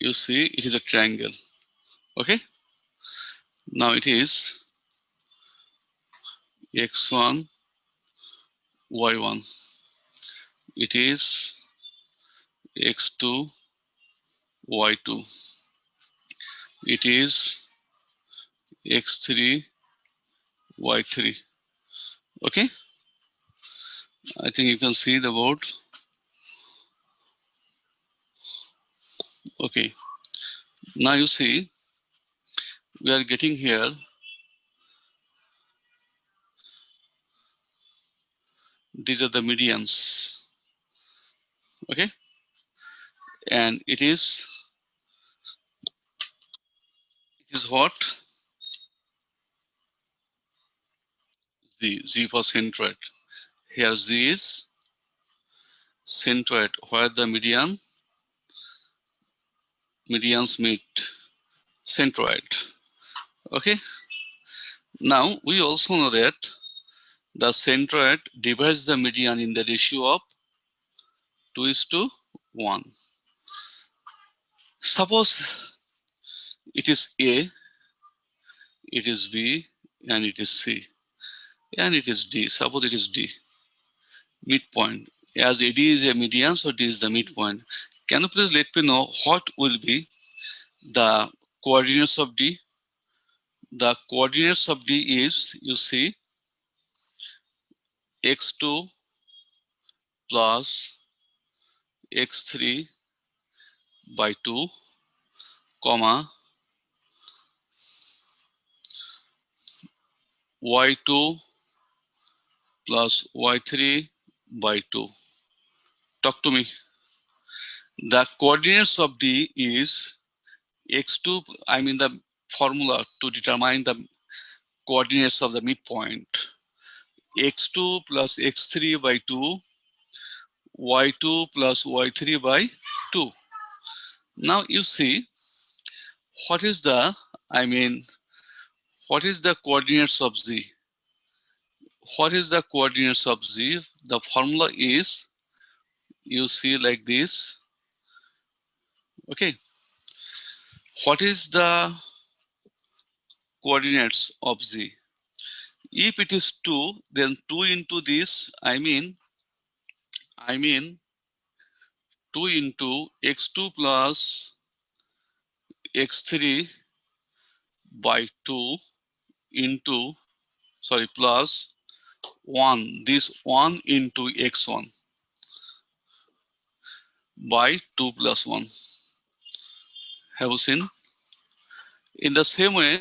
you see it is a triangle. Okay, now it is x1 y1, it is x2 y2, it is x3 y3. Okay, I think you can see the board. Okay, now you see we are getting here, these are the medians. Okay, and it is what? Z for centroid. Here Z is centroid where the medians meet centroid. Okay, now we also know that the centroid divides the median in the ratio of 2:1. Suppose it is A, it is B, and it is C, and it is D. Suppose it is D, midpoint. As AD is a median, so D is the midpoint. Can you please let me know what will be the coordinates of D? The coordinates of D is, you see, x2 plus x3 by 2, comma, y2 plus y3 by 2. Talk to me. The coordinates of D is x2, I mean the formula to determine the coordinates of the midpoint. x2 plus x3 by 2, y2 plus y3 by 2. Now you see, what is the, what is the coordinates of Z? What is the coordinates of Z? The formula is, you see like this. Okay. What is the coordinates of Z? If it is 2, then 2 into this, I mean 2 into x2 plus x3 by 2 into, sorry, plus 1, this 1 into x1 by 2 plus 1. Have you seen? In the same way,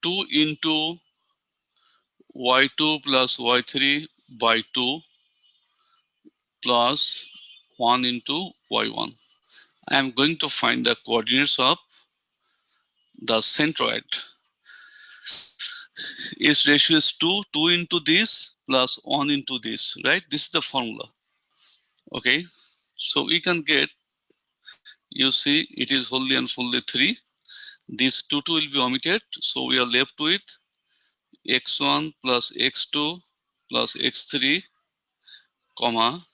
2 into y2 plus y3 by 2 plus 1 into y1. I am going to find the coordinates of the centroid. Its ratio is 2, 2 into this plus 1 into this, right? This is the formula. Okay, so we can get, you see, it is wholly and fully 3. This 2 will be omitted, so we are left with x1 plus x2 plus x3, comma,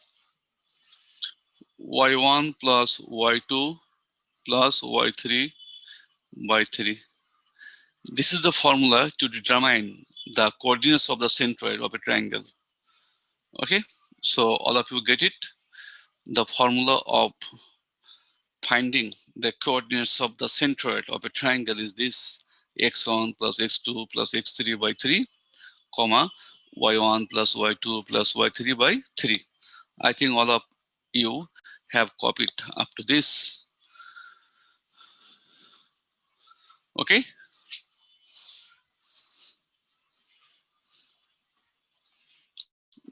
y1 plus y2 plus y3 by 3. This is the formula to determine the coordinates of the centroid of a triangle. Okay, so all of you get it. The formula of finding the coordinates of the centroid of a triangle is this: x1 plus x2 plus x3 by 3, comma, y1 plus y2 plus y3 by 3. I think all of you have copied up to this. Okay.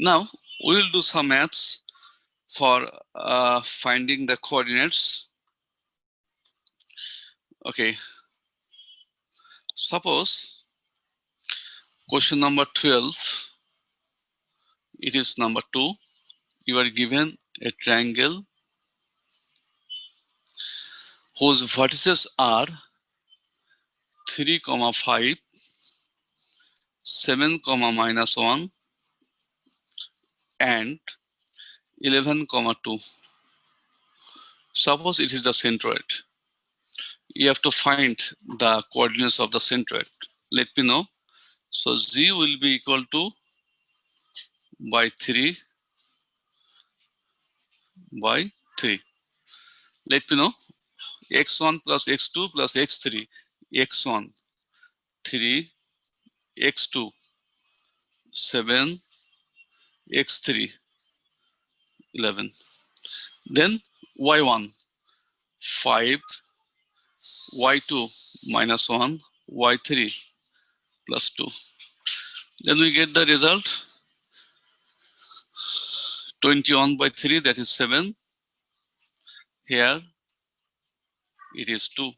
Now we will do some maths for finding the coordinates. Okay. Suppose question number 12, it is number 2. You are given a triangle whose vertices are 3, 5, 7, -1, and 11, 2. Suppose it is the centroid. You have to find the coordinates of the centroid. Let me know. So z will be equal to by 3 by 3. Let me know. x1 plus x2 plus x3. x1 3, x2 7, x3 11. Then y1 5, y2 minus 1, y3 plus 2. Then we get the result 21 by 3, that is 7. Here it is 2.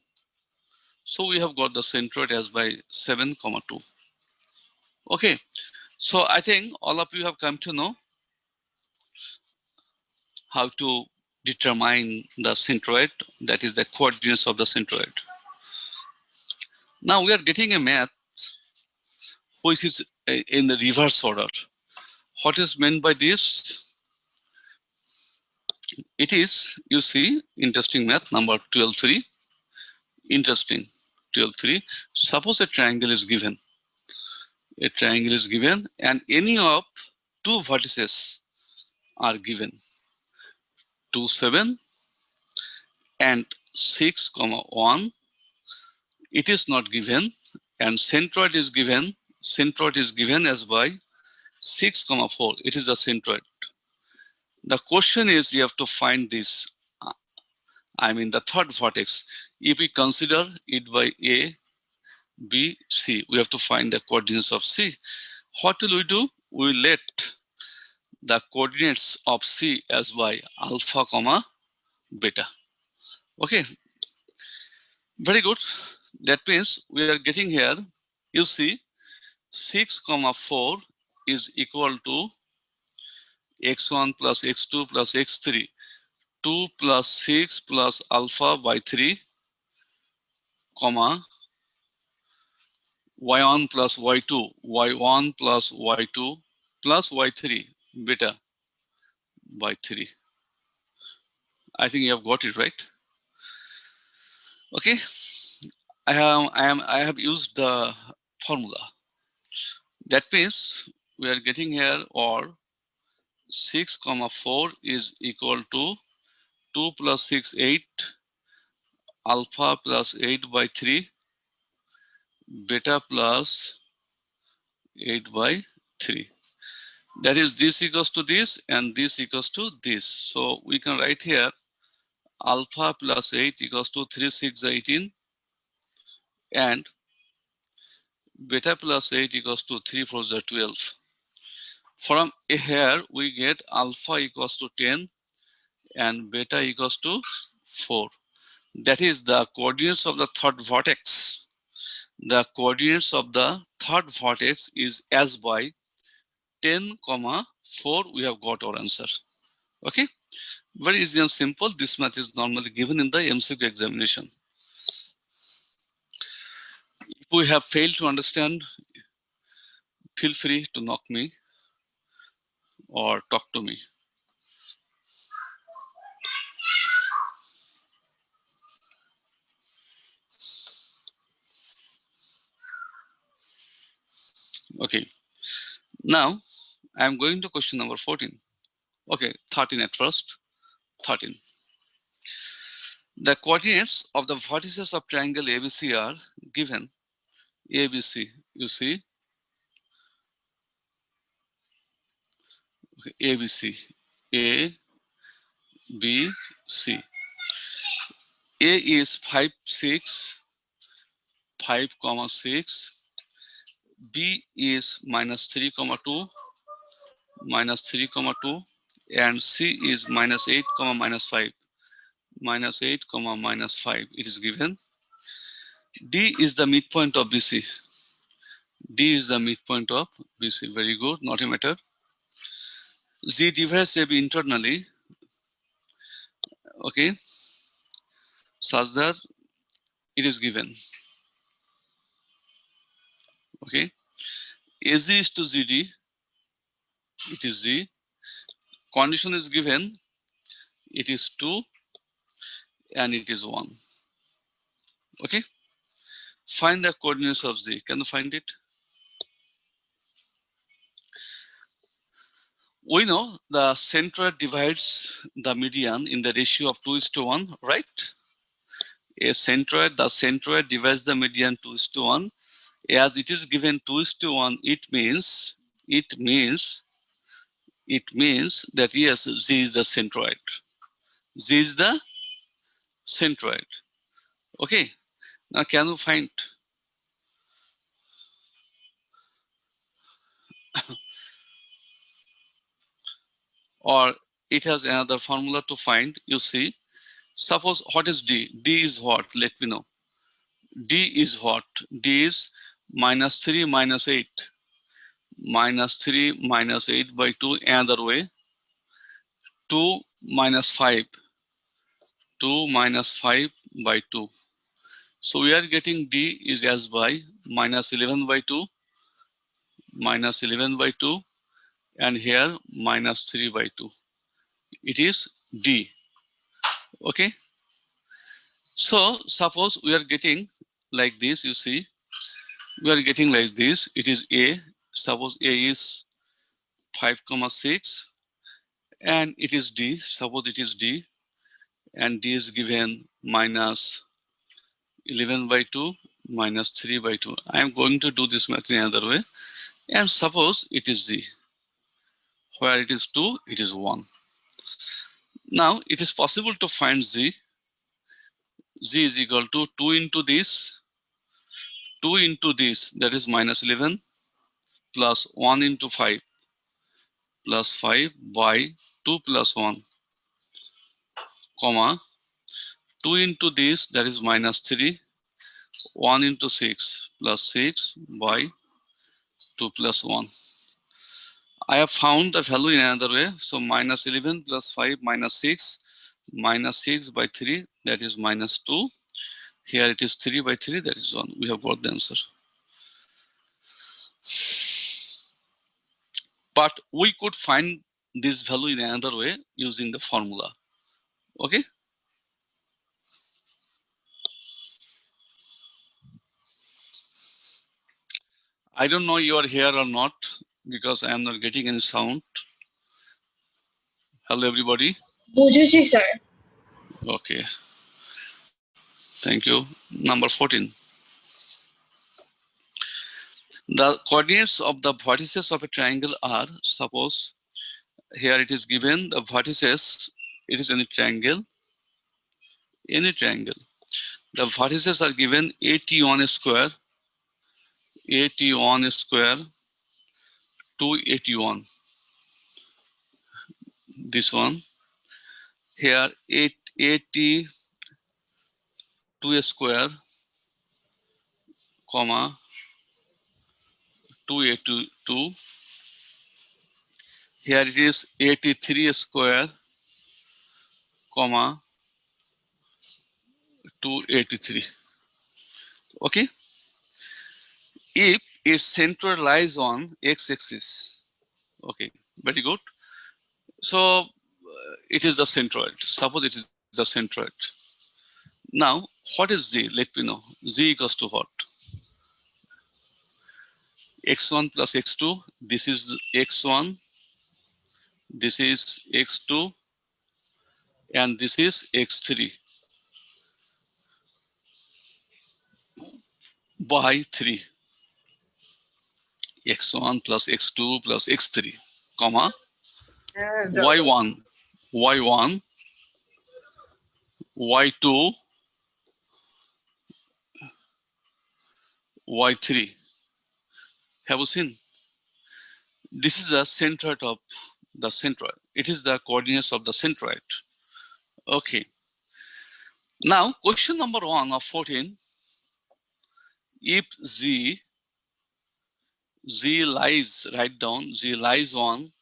So we have got the centroid as by 7, 2. Okay, so I think all of you have come to know how to determine the centroid, that is the coordinates of the centroid. Now we are getting a math which is in the reverse order. What is meant by this? It is, you see, interesting math number 12.3. Interesting, 12.3. Suppose a triangle is given. A triangle is given and any of two vertices are given. 2, 7 and 6, 1. It is not given and centroid is given. Centroid is given as by 6, 4. It is the centroid. The question is you have to find this. I mean the third vertex. If we consider it by A, B, C, we have to find the coordinates of C. What will we do? We will let the coordinates of C as by alpha, beta. Okay, very good. That means we are getting here, you see, 6, 4 is equal to x1 plus x2 plus x3. 2 plus 6 plus alpha by 3, comma, y1 plus y2, y1 plus y2 plus y3, beta by 3. I think you have got it right. Okay, I have used the formula. That means we are getting here, or 6, 4 is equal to 2 plus 6, 8, alpha plus 8 by 3, beta plus 8 by 3. That is, this equals to this and this equals to this. So we can write here alpha plus 8 equals to 3, 6, 18 and beta plus 8 equals to 3, 4, 12. From here we get alpha equals to 10 and beta equals to 4. That is the coordinates of the third vertex. The coordinates of the third vertex is as by 10, 4. We have got our answer. Okay, very easy and simple. This math is normally given in the MCQ examination. If we have failed to understand, feel free to knock me or talk to me. Okay, now I am going to question number 14. Okay, 13 at first. 13. The coordinates of the vertices of triangle ABC are given. ABC, you see, okay, ABC, A, B, C. A is 5, 6, 5, 6. B is minus 3, 2, minus 3, 2, and C is minus 8, minus 5, minus 8, minus 5. It is given. D is the midpoint of BC. D is the midpoint of BC. Very good, not a matter. Z divides AB internally, okay, such that it is given. Okay, AZ is to ZD, it is Z. Condition is given, it is 2. and it is 1. Okay. Find the coordinates of Z. Can you find it? We know the centroid divides the median in the ratio of 2:1, right? The centroid divides the median 2:1. As it is given 2:1, it means that yes, Z is the centroid. Z is the centroid. Okay. Now can you find, or it has another formula to find? You see, suppose what is D? D is what? Let me know. D is what? D is -3 -8. -3 -8 by 2. Another way, 2 -5. 2 -5 by 2. So we are getting D is as by -11 by 2, -11 by 2, and here -3 by 2. It is D. Okay. So suppose we are getting like this, you see, we are getting like this. It is A. Suppose A is 5,6, and it is D. Suppose it is D, and D is given -11 by 2, -3 by 2. I am going to do this math in another way. And suppose it is Z. Where it is 2, it is 1. Now it is possible to find Z. Z is equal to 2 into this, 2 into this, that is -11, plus 1 into 5, plus 5 by 2 plus 1, comma, 2 into this, that is -3, 1 into 6, plus 6 by 2 plus 1. I have found the value in another way. So -11 plus 5 -6 by 3, that is -2. Here it is 3 by 3, that is 1. We have got the answer. But we could find this value in another way using the formula. Okay. I don't know you are here or not because I am not getting any sound. Hello, everybody. Bujuji, sir. Okay. Thank you. Number 14. The coordinates of the vertices of a triangle are, suppose here it is given the vertices, it is any triangle. The vertices are given 81 square, 281. This one. Here 82 square, comma, 282. Here it is 83 square, comma, 283. Okay. If its center lies on x-axis, okay, very good. So it is the centroid. Suppose it is the centroid. Now, what is Z? Let me know. Z equals to what? X1 plus X2. This is X1. This is X2. And this is X3 by 3. X1 plus X2 plus X3, comma, Y1, Y1, Y2, Y3. Have you seen? This is the centroid of the centroid. It is the coordinates of the centroid. Okay. Now, question number 1 of 14. If Z lies, write down, Z lies on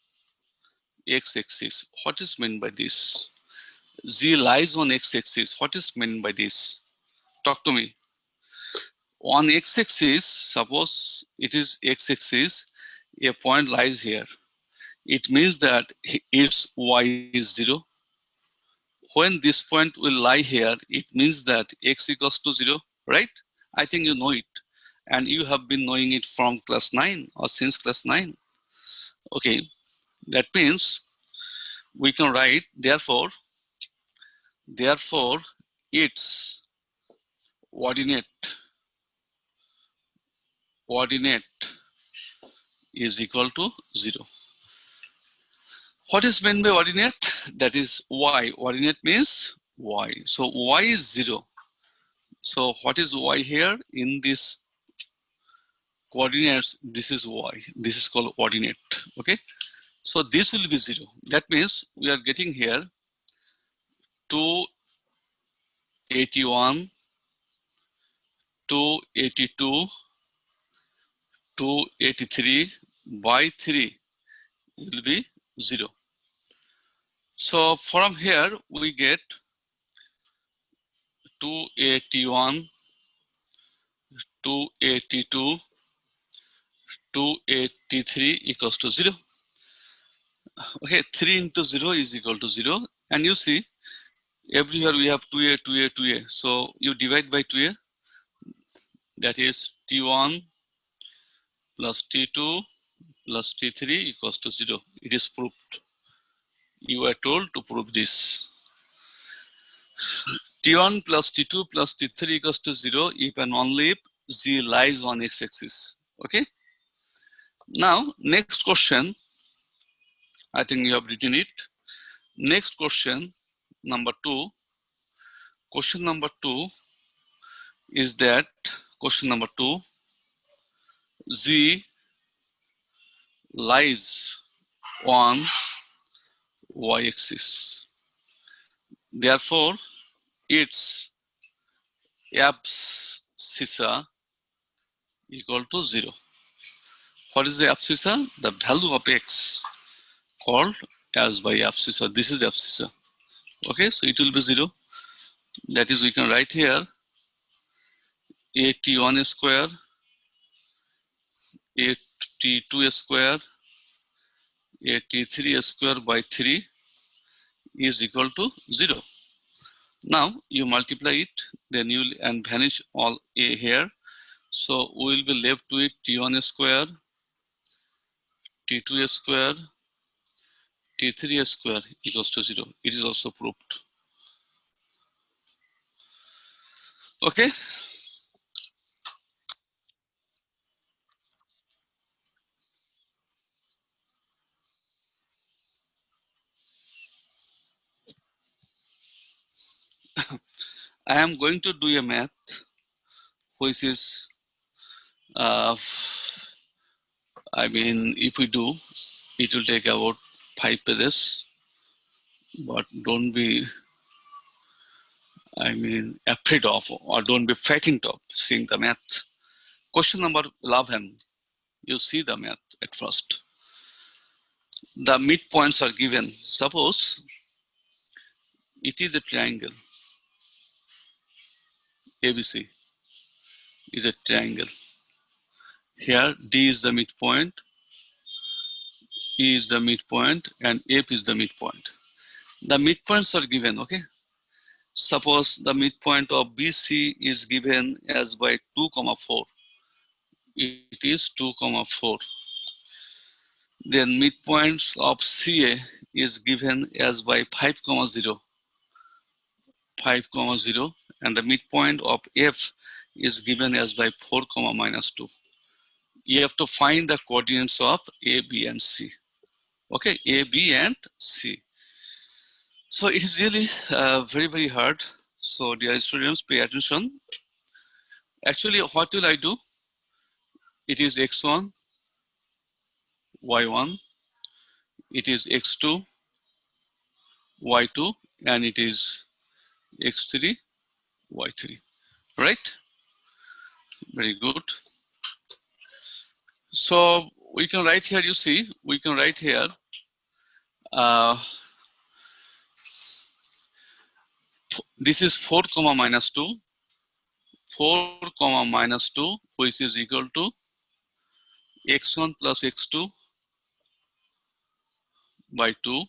x-axis. What is meant by this? Z lies on x-axis. What is meant by this? Talk to me. On x-axis, suppose it is x-axis, a point lies here. It means that its y is 0. when this point will lie here, it means that x equals to 0, right? I think you know it. And you have been knowing it from class 9 or since class 9. Okay, that means we can write, therefore, its ordinate is equal to 0. What is meant by ordinate? That is y. Ordinate means y. So y is 0. So what is y here? In this coordinates, this is y. This is called ordinate. Okay. So this will be 0. That means we are getting here 281, 282, 283 by 3 will be 0. So from here we get 281, 282, 283 equals to 0. Okay, 3 into 0 is equal to 0. And you see, everywhere we have 2a, 2a, 2a. So you divide by 2a, that is T1 plus T2 plus T3 equals to 0. It is proved. You are told to prove this. T1 plus T2 plus T3 equals to 0 if and only if z lies on x-axis. Okay. Now, next question. I think you have written it. Next question, number 2. Question number 2 is that, question number 2, z lies on y-axis. Therefore, its abscissa equal to 0. What is the abscissa? The value of x called as by abscissa. This is the abscissa. Okay, so it will be 0. That is, we can write here 81 square, 82 square, 83 square by 3 is equal to 0. Now you multiply it, then you will and vanish all a here. So we will be left with t1 square, t2 square, t3 square equals to 0. It is also proved. Okay. I am going to do a math which is, I mean, if we do, it will take about 5 pages, but don't be, I mean, afraid of, or don't be frightened of seeing the math. Question number 11, you see the math at first. The midpoints are given. Suppose it is a triangle. ABC is a triangle. Here D is the midpoint, E is the midpoint, and F is the midpoint. The midpoints are given, okay? Suppose the midpoint of BC is given as by 2, 4. It is 2, 4. Then midpoints of CA is given as by 5, 0. 5, 0. And the midpoint of F is given as by 4, -2. You have to find the coordinates of A, B, and C. Okay, A, B, and C. So it is really very, very hard. So dear students, pay attention. Actually, what will I do? It is x1, y1, it is x2, y2, and it is x3, y3, right? Very good. So we can write here, you see, we can write here, this is 4, -2, 4, -2, which is equal to x1 plus x2 by 2,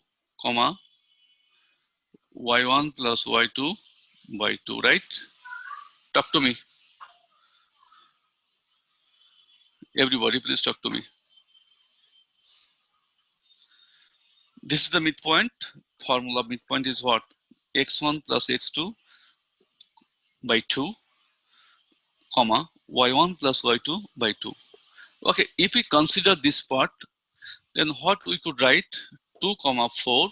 y1 plus y2 by 2, right? Talk to me. Everybody, please talk to me. This is the midpoint. Formula midpoint is what? X1 plus x2 by 2, comma, y1 plus y2 by 2. Okay, if we consider this part, then what we could write, 2 comma 4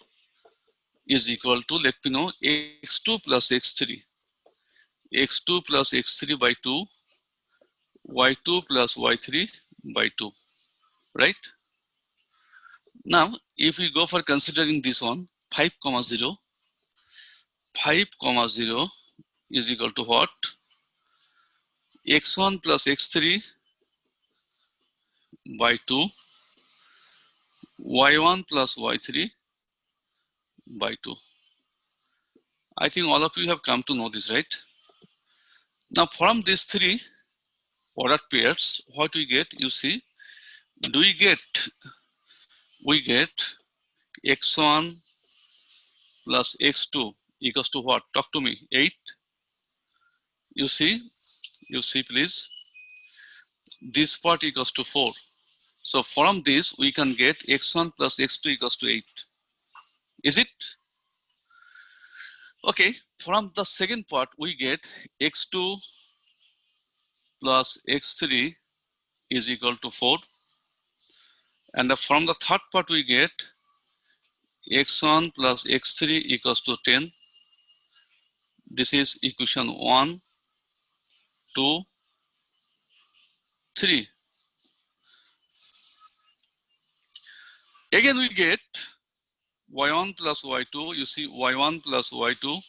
is equal to, let me know, x2 plus x3. x2 plus x3 by 2, y2 plus y3 by 2, right? Now, if we go for considering this one, 5 comma 0, 5 comma 0 is equal to what? x1 plus x3 by 2, y1 plus y3 by 2. I think all of you have come to know this, right? Now, from these three product pairs, what we get, you see, do we get x1 plus x2 equals to what? Talk to me, 8. You see please, this part equals to 4. So from this, we can get x1 plus x2 equals to 8. Is it? Okay, from the second part, we get x2 plus x3 is equal to 4. And from the third part, we get x1 plus x3 equals to 10. This is equation 1, 2, 3. Again, we get y1 plus y2. You see, y1 plus y2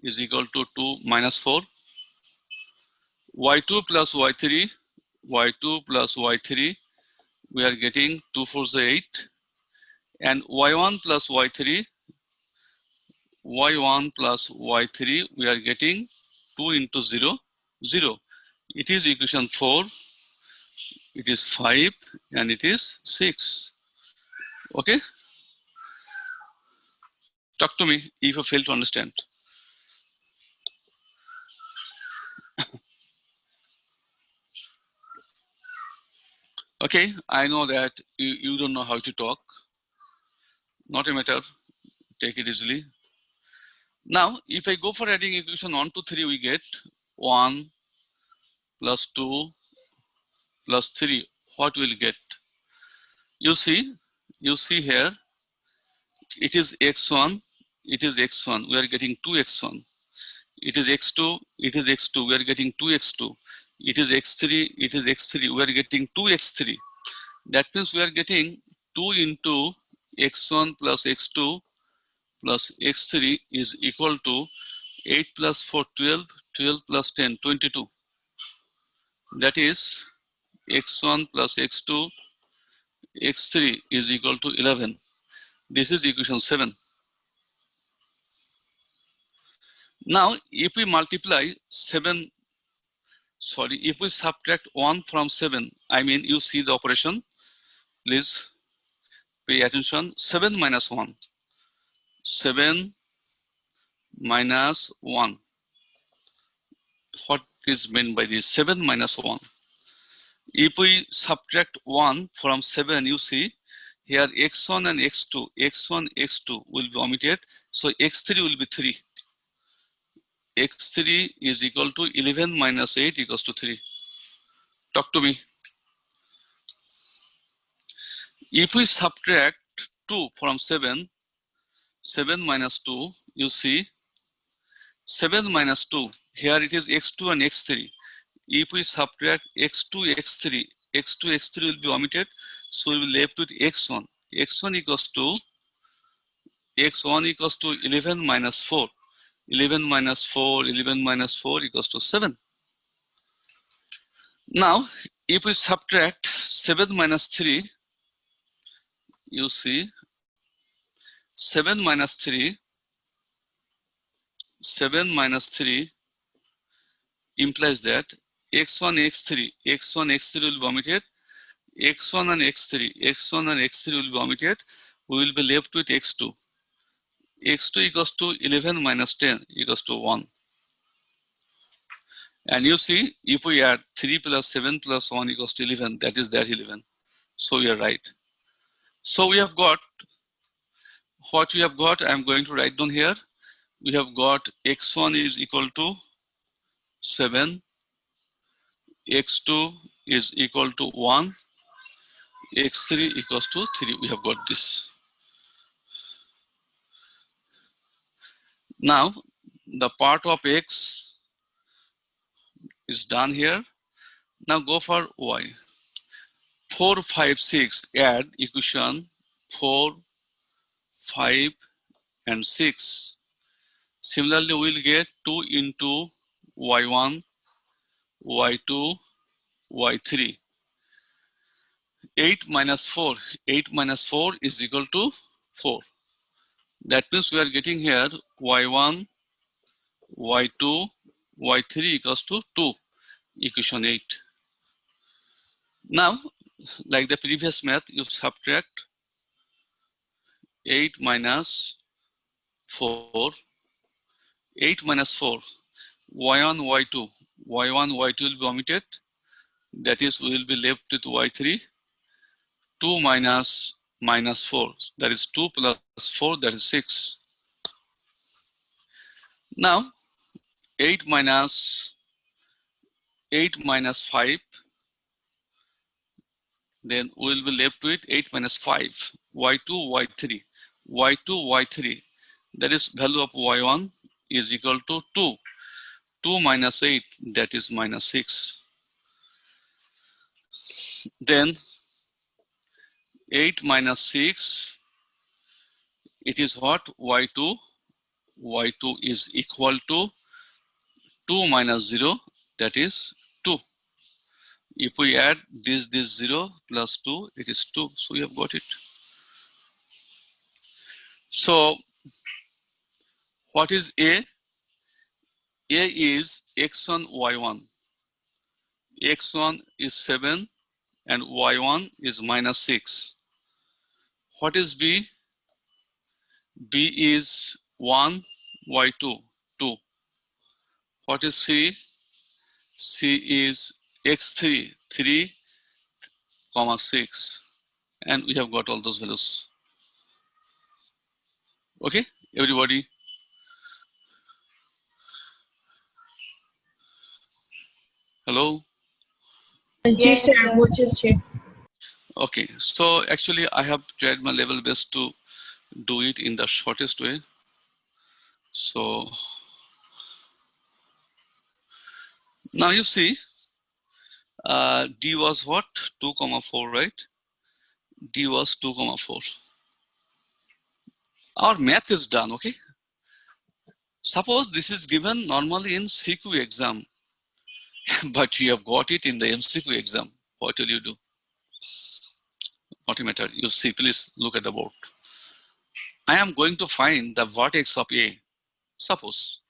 is equal to 2 minus 4. y2 plus y3, y2 plus y3, we are getting 2 4s 8. And y1 plus y3, y1 plus y3, we are getting 2 into 0, 0. It is equation 4, it is 5, and it is 6. Okay? Talk to me if you fail to understand. Okay, I know that you don't know how to talk. Not a matter, take it easily. Now, if I go for adding equation 1 to 3, we get 1 plus 2 plus 3. What will get? You see here, it is x1, it is x1, we are getting 2x1. It is x2, it is x2, we are getting 2x2. It is x3, it is x3, we are getting 2x3. That means we are getting 2 into x1 plus x2 plus x3 is equal to 8 plus 4, 12, 12 plus 10, 22. That is x1 plus x2, x3 is equal to 11. This is equation 7. Now, if we multiply 7, if we subtract 1 from 7, I mean, you see the operation, please pay attention. 7 minus 1. 7 minus 1. What is meant by this? 7 minus 1. If we subtract 1 from 7, you see here x1 and x2, x1, x2 will be omitted. So x3 will be 3. x3 is equal to 11 minus 8 equals to 3. Talk to me. If we subtract 2 from 7, 7 minus 2, you see 7 minus 2, here it is x2 and x3. If we subtract x2, x3, x2, x3 will be omitted. So we will be left with x1. x1 equals to 11 minus 4. 11 minus 4, 11 minus 4 equals to 7. Now, if we subtract 7 minus 3, you see 7 minus 3, 7 minus 3 implies that x1, x3, x1, x3 will be omitted. x1 and x3, x1 and x3 will be omitted. We will be left with x2. x2 equals to 11 minus 10 equals to 1. And you see, if we add 3 plus 7 plus 1 equals to 11, that is that 11. So we are right. So we have got, what we have got, I am going to write down here. We have got x1 is equal to 7, x2 is equal to 1, x3 equals to 3. We have got this. Now, the part of x is done here. Now go for y. 4, 5, 6, add equation 4, 5, and 6. Similarly, we'll get 2 into y1, y2, y3. 8 minus 4. 8 minus 4 is equal to 4. That means we are getting here y1, y2, y3 equals to 2, equation 8. Now, like the previous math, you subtract 8 minus 4, 8 minus 4, y1, y2, y1, y2 will be omitted. That is, we will be left with y3, 2 minus minus 4, that is 2 plus 4, that is 6. Now, 8 minus 5, then we will be left with 8 minus 5, y2, y3, y2, y3, that is value of y1 is equal to 2. 2 minus 8, that is minus 6. Then 8 minus 6, it is what? y2. y2 is equal to 2 minus 0, that is 2. If we add this 0 plus 2, it is 2. So we have got it. So what is A? A is x1, y1. x1 is 7 and y1 is minus 6. What is B? B is 1, y2, 2. What is C? C is x3, 3, comma 6. And we have got all those values. Okay, everybody? Hello? Yes, sir. What is check? Okay, so actually I have tried my level best to do it in the shortest way. So now you see, D was what? 2 comma 4, right? D was 2 comma 4. Our math is done, okay? Suppose this is given normally in CQ exam, but you have got it in the MCQ exam. What will you do? Not a matter. You see, please look at the board. I am going to find the vertex of A. Suppose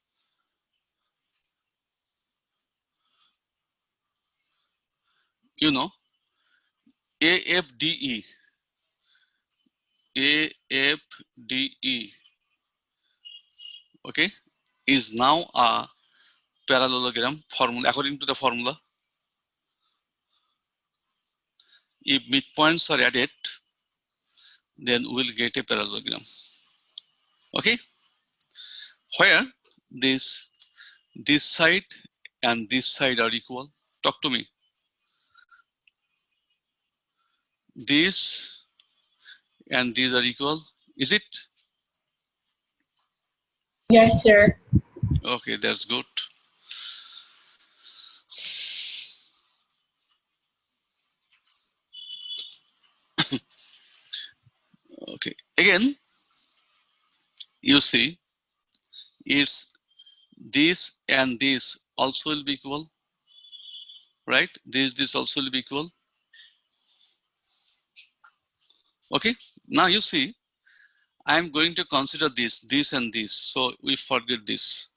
you know AFDE, AFDE, okay, is now a parallelogram formula. According to the formula, if midpoints are added, then we'll get a parallelogram. Okay, where this side and this side are equal. Talk to me. This and these are equal. Is it? Yes, sir. Okay, that's good. Okay, again, you see, it's this and this also will be equal, right? This also will be equal. Okay, now you see, I am going to consider this and this. So we forget this.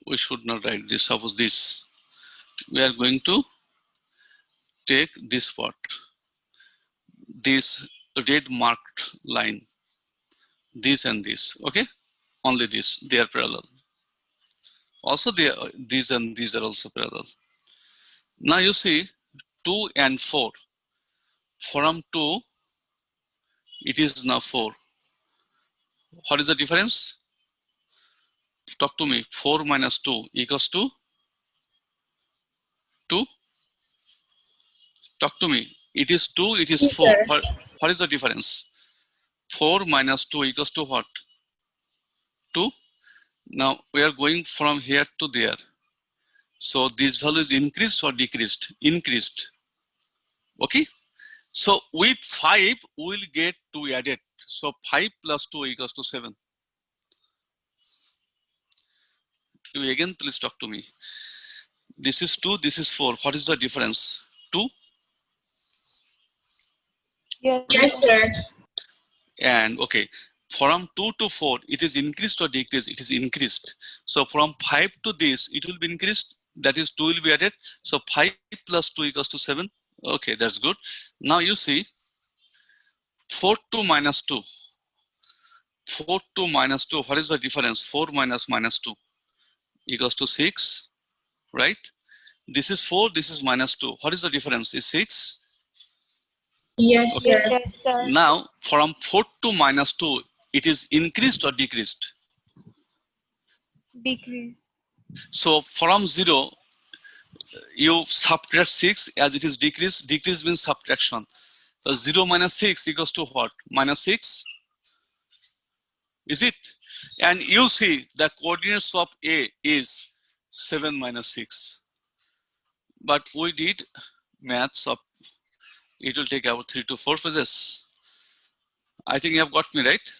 We should not write this. Suppose this. We are going to take this part, this red marked line. this and this. Okay, only this, they are parallel. Also, these and these are also parallel. Now you see 2 and 4. From 2, it is now 4. What is the difference? Talk to me. 4 minus 2 equals to 2. Talk to me. It is 2, it is Yes, 4. sir. What is the difference? 4 minus 2 equals to what? 2. Now we are going from here to there. So this value is increased or decreased? Increased. Okay. So with 5, we will get 2 added. So 5 plus 2 equals to 7. You again, please talk to me. This is 2, this is 4. What is the difference? 2. Yes, sir. And okay, from 2 to 4, it is increased or decreased? It is increased. So from 5 to this, it will be increased. That is 2 will be added. So 5 plus 2 equals to 7. Okay, that's good. Now you see 4 to minus 2. 4 to minus 2, what is the difference? 4 minus minus 2 equals to 6, right? This is 4, this is minus 2. What is the difference? Is 6? Yes, Okay. sir. Yes, sir. Now, from 4 to minus 2, it is increased or decreased? Decrease. So from 0, you subtract 6 as it is decreased. Decrease means subtraction. So 0 minus 6 equals to what? Minus 6? Is it? And you see the coordinates of A is 7 minus 6. But we did maths of, it will take about 3 to 4 for this. I think you have got me right.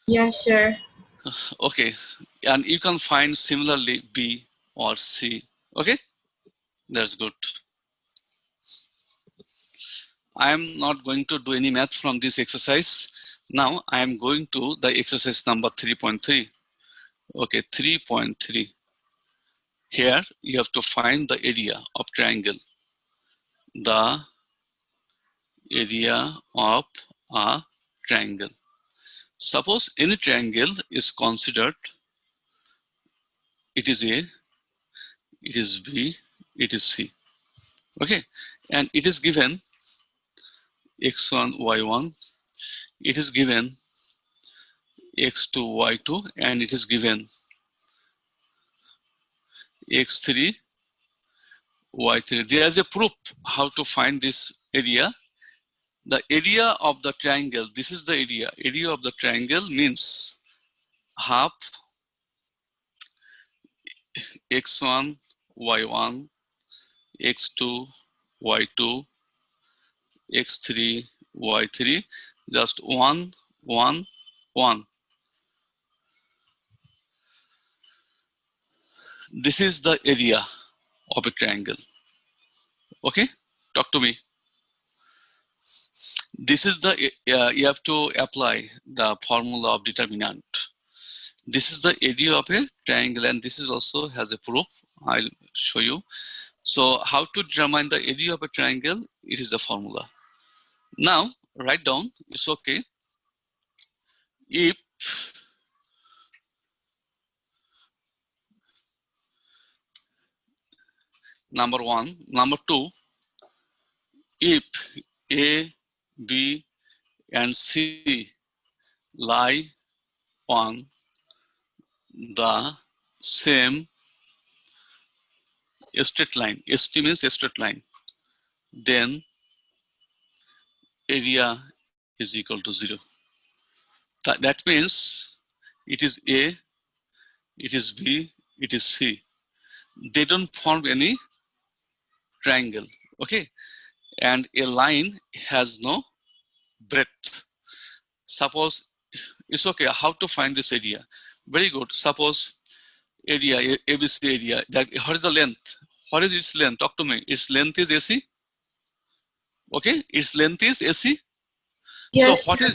Yes, sir. Okay, and you can find similarly B or C. Okay, that's good. I am not going to do any math from this exercise. Now I am going to the exercise number 3.3. Okay, 3.3. Here you have to find the area of triangle. The area of a triangle. Suppose any triangle is considered, it is A, it is B, it is C. Okay, and it is given x1, y1, it is given x2, y2, and it is given x3, y3. There is a proof how to find this area. The area of the triangle, this is the area. Area of the triangle means half x1, y1, x2, y2, x3, y3, just 1, 1, 1. This is the area of a triangle. Okay, talk to me. This is the, you have to apply the formula of determinant. This is the area of a triangle, and this is also has a proof. I'll show you. So how to determine the area of a triangle? It is the formula. Now write down, it's okay. If number 1, number 2, if A, B, and C lie on the same straight line, ST means straight line, then area is equal to 0. That means it is A, it is B, it is C. They don't form any triangle, okay? And a line has no breadth. Suppose, it's okay, how to find this area? Very good. Suppose area, ABC area, that what is the length? What is its length? Talk to me. Its length is AC. Okay, its length is AC. Yes, So sir.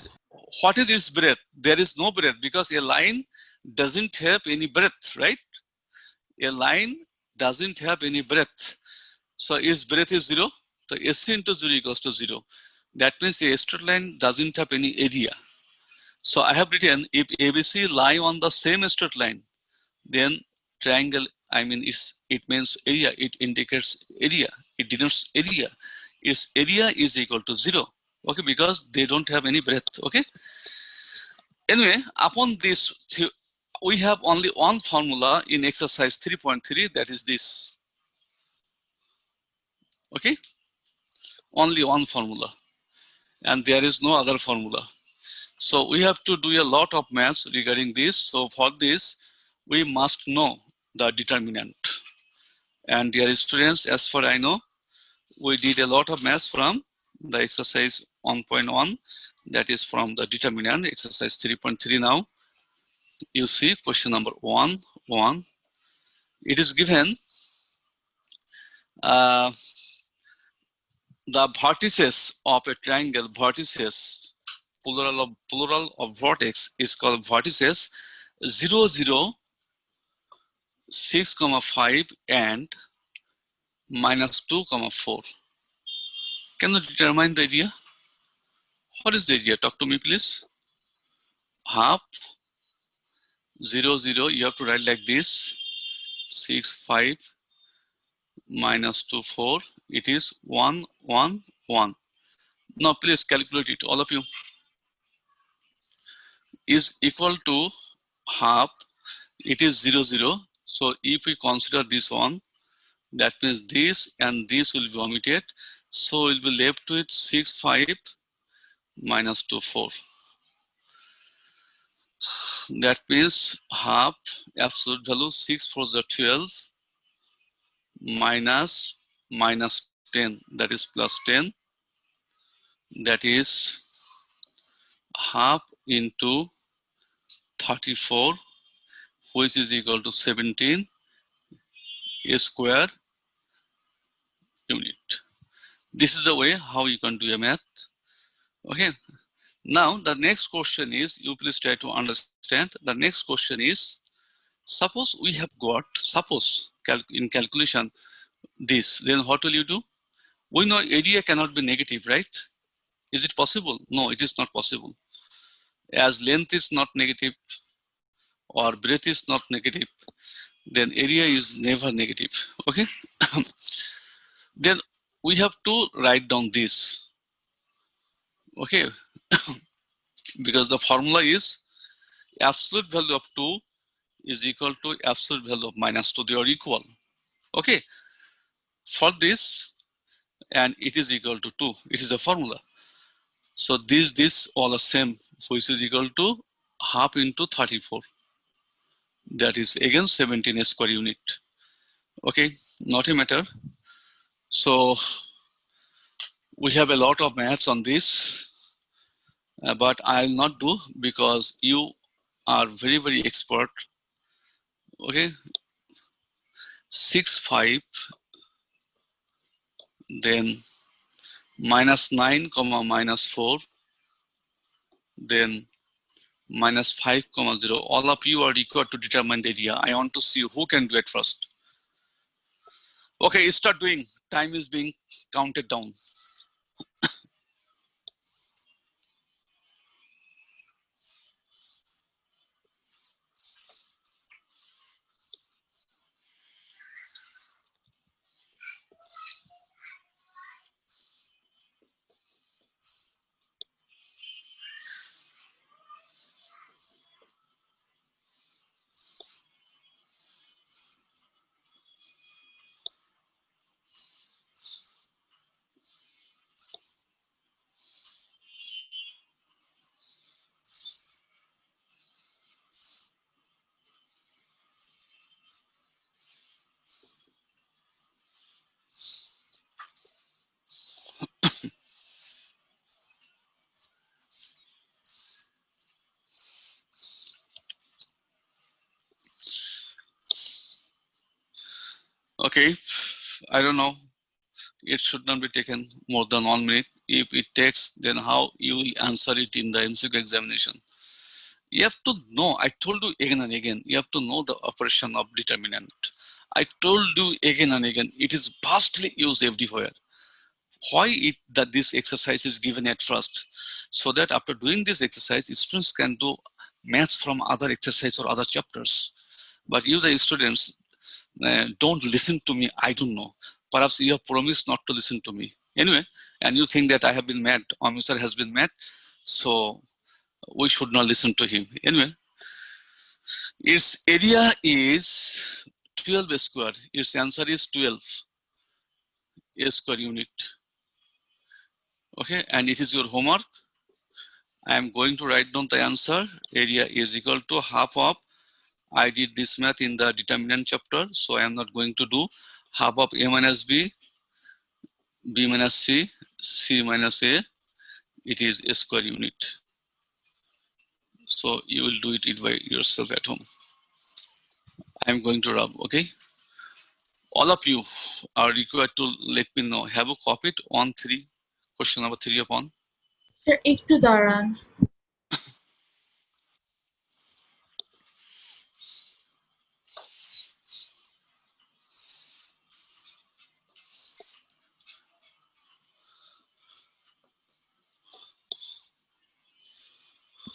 what is its breadth? There is no breadth because a line doesn't have any breadth, right? A line doesn't have any breadth. So its breadth is 0. So AC into 0 equals to 0. That means a straight line doesn't have any area. So I have written if ABC lie on the same straight line, then triangle, I mean, it means area, it indicates area, it denotes area. Its area is equal to 0, okay, because they don't have any breadth, okay. Anyway, upon this, we have only one formula in exercise 3.3, that is this, okay, only one formula, and there is no other formula. So we have to do a lot of maths regarding this. So for this, we must know the determinant. And dear students, as far I know, we did a lot of maths from the exercise 1.1, that is from the determinant, exercise 3.3 now. You see question number 1. It is given the vertices of a triangle, vertices, plural of vertex is called vertices 0, 0, 6, 5 and -2, 4. Can you determine the area? What is the area? Talk to me, please. Half 0, 0. You have to write like this: 6, 5 -2, 4. It is 1, 1, 1. Now, please calculate it, all of you. Is equal to half. It is 0, 0. So if we consider this one, that means this and this will be omitted. So we'll be left with 6, 5 -2, 4. That means half absolute value 6 4 is 12 minus 10, that is plus 10. That is half into 34, which is equal to 17 square unit. This is the way how you can do a math. Okay. Now the next question is, you please try to understand. The next question is, suppose we have got, in calculation this, then what will you do? We know area cannot be negative, right? Is it possible? No, it is not possible. As length is not negative or breadth is not negative, then area is never negative, okay? Then we have to write down this, okay? Because the formula is absolute value of 2 is equal to absolute value of -2, they are equal, okay? For this, and it is equal to 2, it is a formula. So this all the same, which is equal to half into 34. That is again 17 square unit. Okay, not a matter. So we have a lot of maths on this, but I'll not do because you are very, very expert. Okay, 6, 5, then -9, -4, then -5, 0. All of you are required to determine the area. I want to see who can do it first. Okay, start doing. Time is being counted down. Okay, I don't know. It should not be taken more than 1 minute. If it takes, then how you will answer it in the MCQ examination. You have to know, I told you again and again, you have to know the operation of determinant. I told you again and again, it is vastly used everywhere. why that this exercise is given at first, so that after doing this exercise, students can do maths from other exercise or other chapters. But you, the students, don't listen to me. I don't know. Perhaps you have promised not to listen to me. Anyway, and you think that I have been mad, Amritsar has been mad, so we should not listen to him. Anyway, its area is 12 square. Its answer is 12 a square unit. Okay, and it is your homework. I am going to write down the answer. Area is equal to half of, I did this math in the determinant chapter, so I am not going to do half of a minus b, b minus c, c minus a. It is a square unit. So you will do it by yourself at home. I am going to rub, okay? All of you are required to let me know. Have you copied on 3, question number 3 upon? Sir, একটু দাঁড়ান।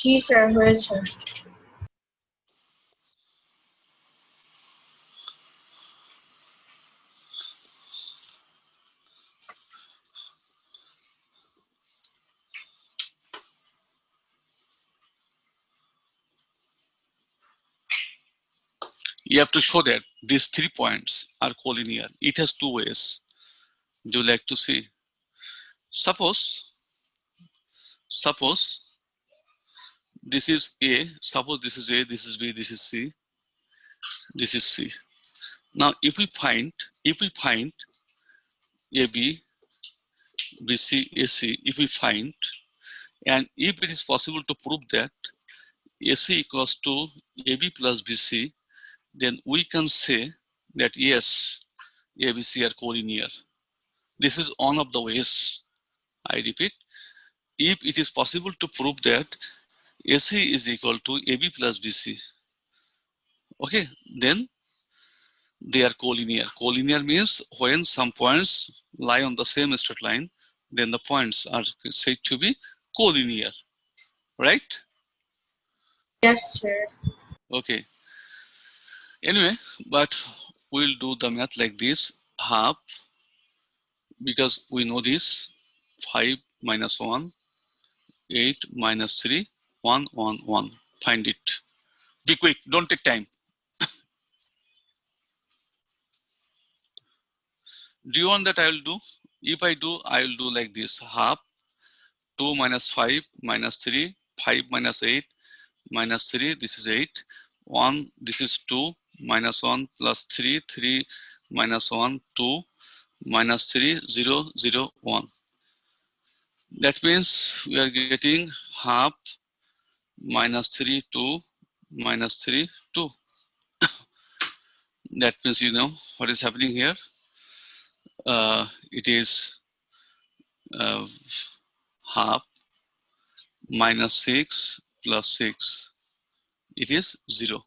জি sir, হয়েছে। You have to show that these 3 points are collinear. It has 2 ways. Do you like to see? Suppose this is A, suppose this is A, this is B, this is C, this is C. Now if we find AB, BC, AC, if we find, and if it is possible to prove that AC equals to AB plus BC, then we can say that yes, ABC are collinear. This is one of the ways. I repeat, if it is possible to prove that AC is equal to AB plus BC, okay, then they are collinear. Collinear means when some points lie on the same straight line, then the points are said to be collinear, right? Yes, sir. Okay. Anyway, but we'll do the math like this: half, because we know this, 5 minus 1, 8 minus 3, 1, 1, 1. Find it. Be quick, don't take time. Do you want that I will do? If I do, I will do like this: half, 2 minus 5 minus 3, 5 minus 8 minus 3, this is 8, 1, this is 2, minus 1 plus 3, 3 minus 1, 2, minus 3, 0, 0, 1. That means we are getting half minus 3, 2, minus 3, 2. That means you know what is happening here. It is half minus 6 plus 6. It is 0.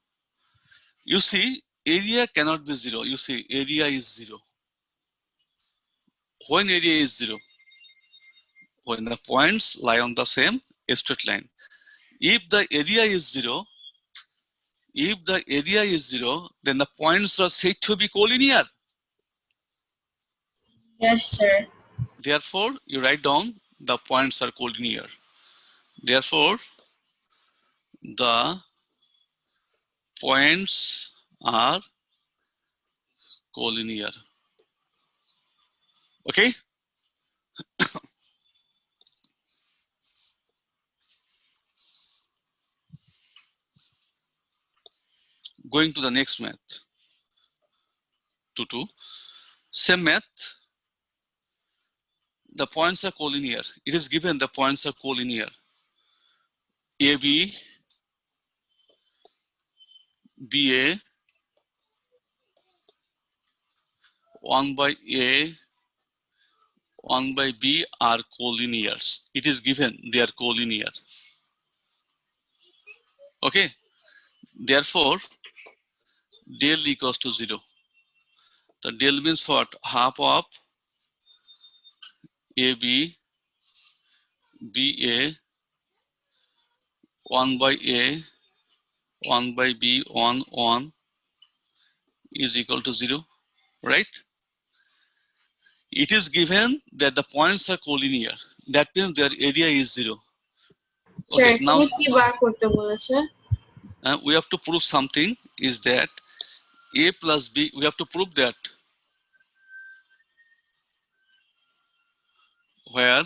You see, area cannot be 0. You see, area is 0. When area is 0? When the points lie on the same straight line. If the area is 0, then the points are said to be collinear. Yes, sir. Therefore, you write down the points are collinear. Therefore, the points are collinear. Okay? Going to the next math. 2, same math. The points are collinear. It is given the points are collinear. AB, BA, 1 by A, 1 by B are collinears. It is given they are collinear. Okay. Therefore, del equals to 0. The del means what? Half of AB, BA, 1 by A, 1 by B, 1, 1 is equal to 0, right? It is given that the points are collinear. That means their area is 0. Sir Okay, now এখানে কি বার করতে বলেছে? we have to prove something is that A plus B, we have to prove that where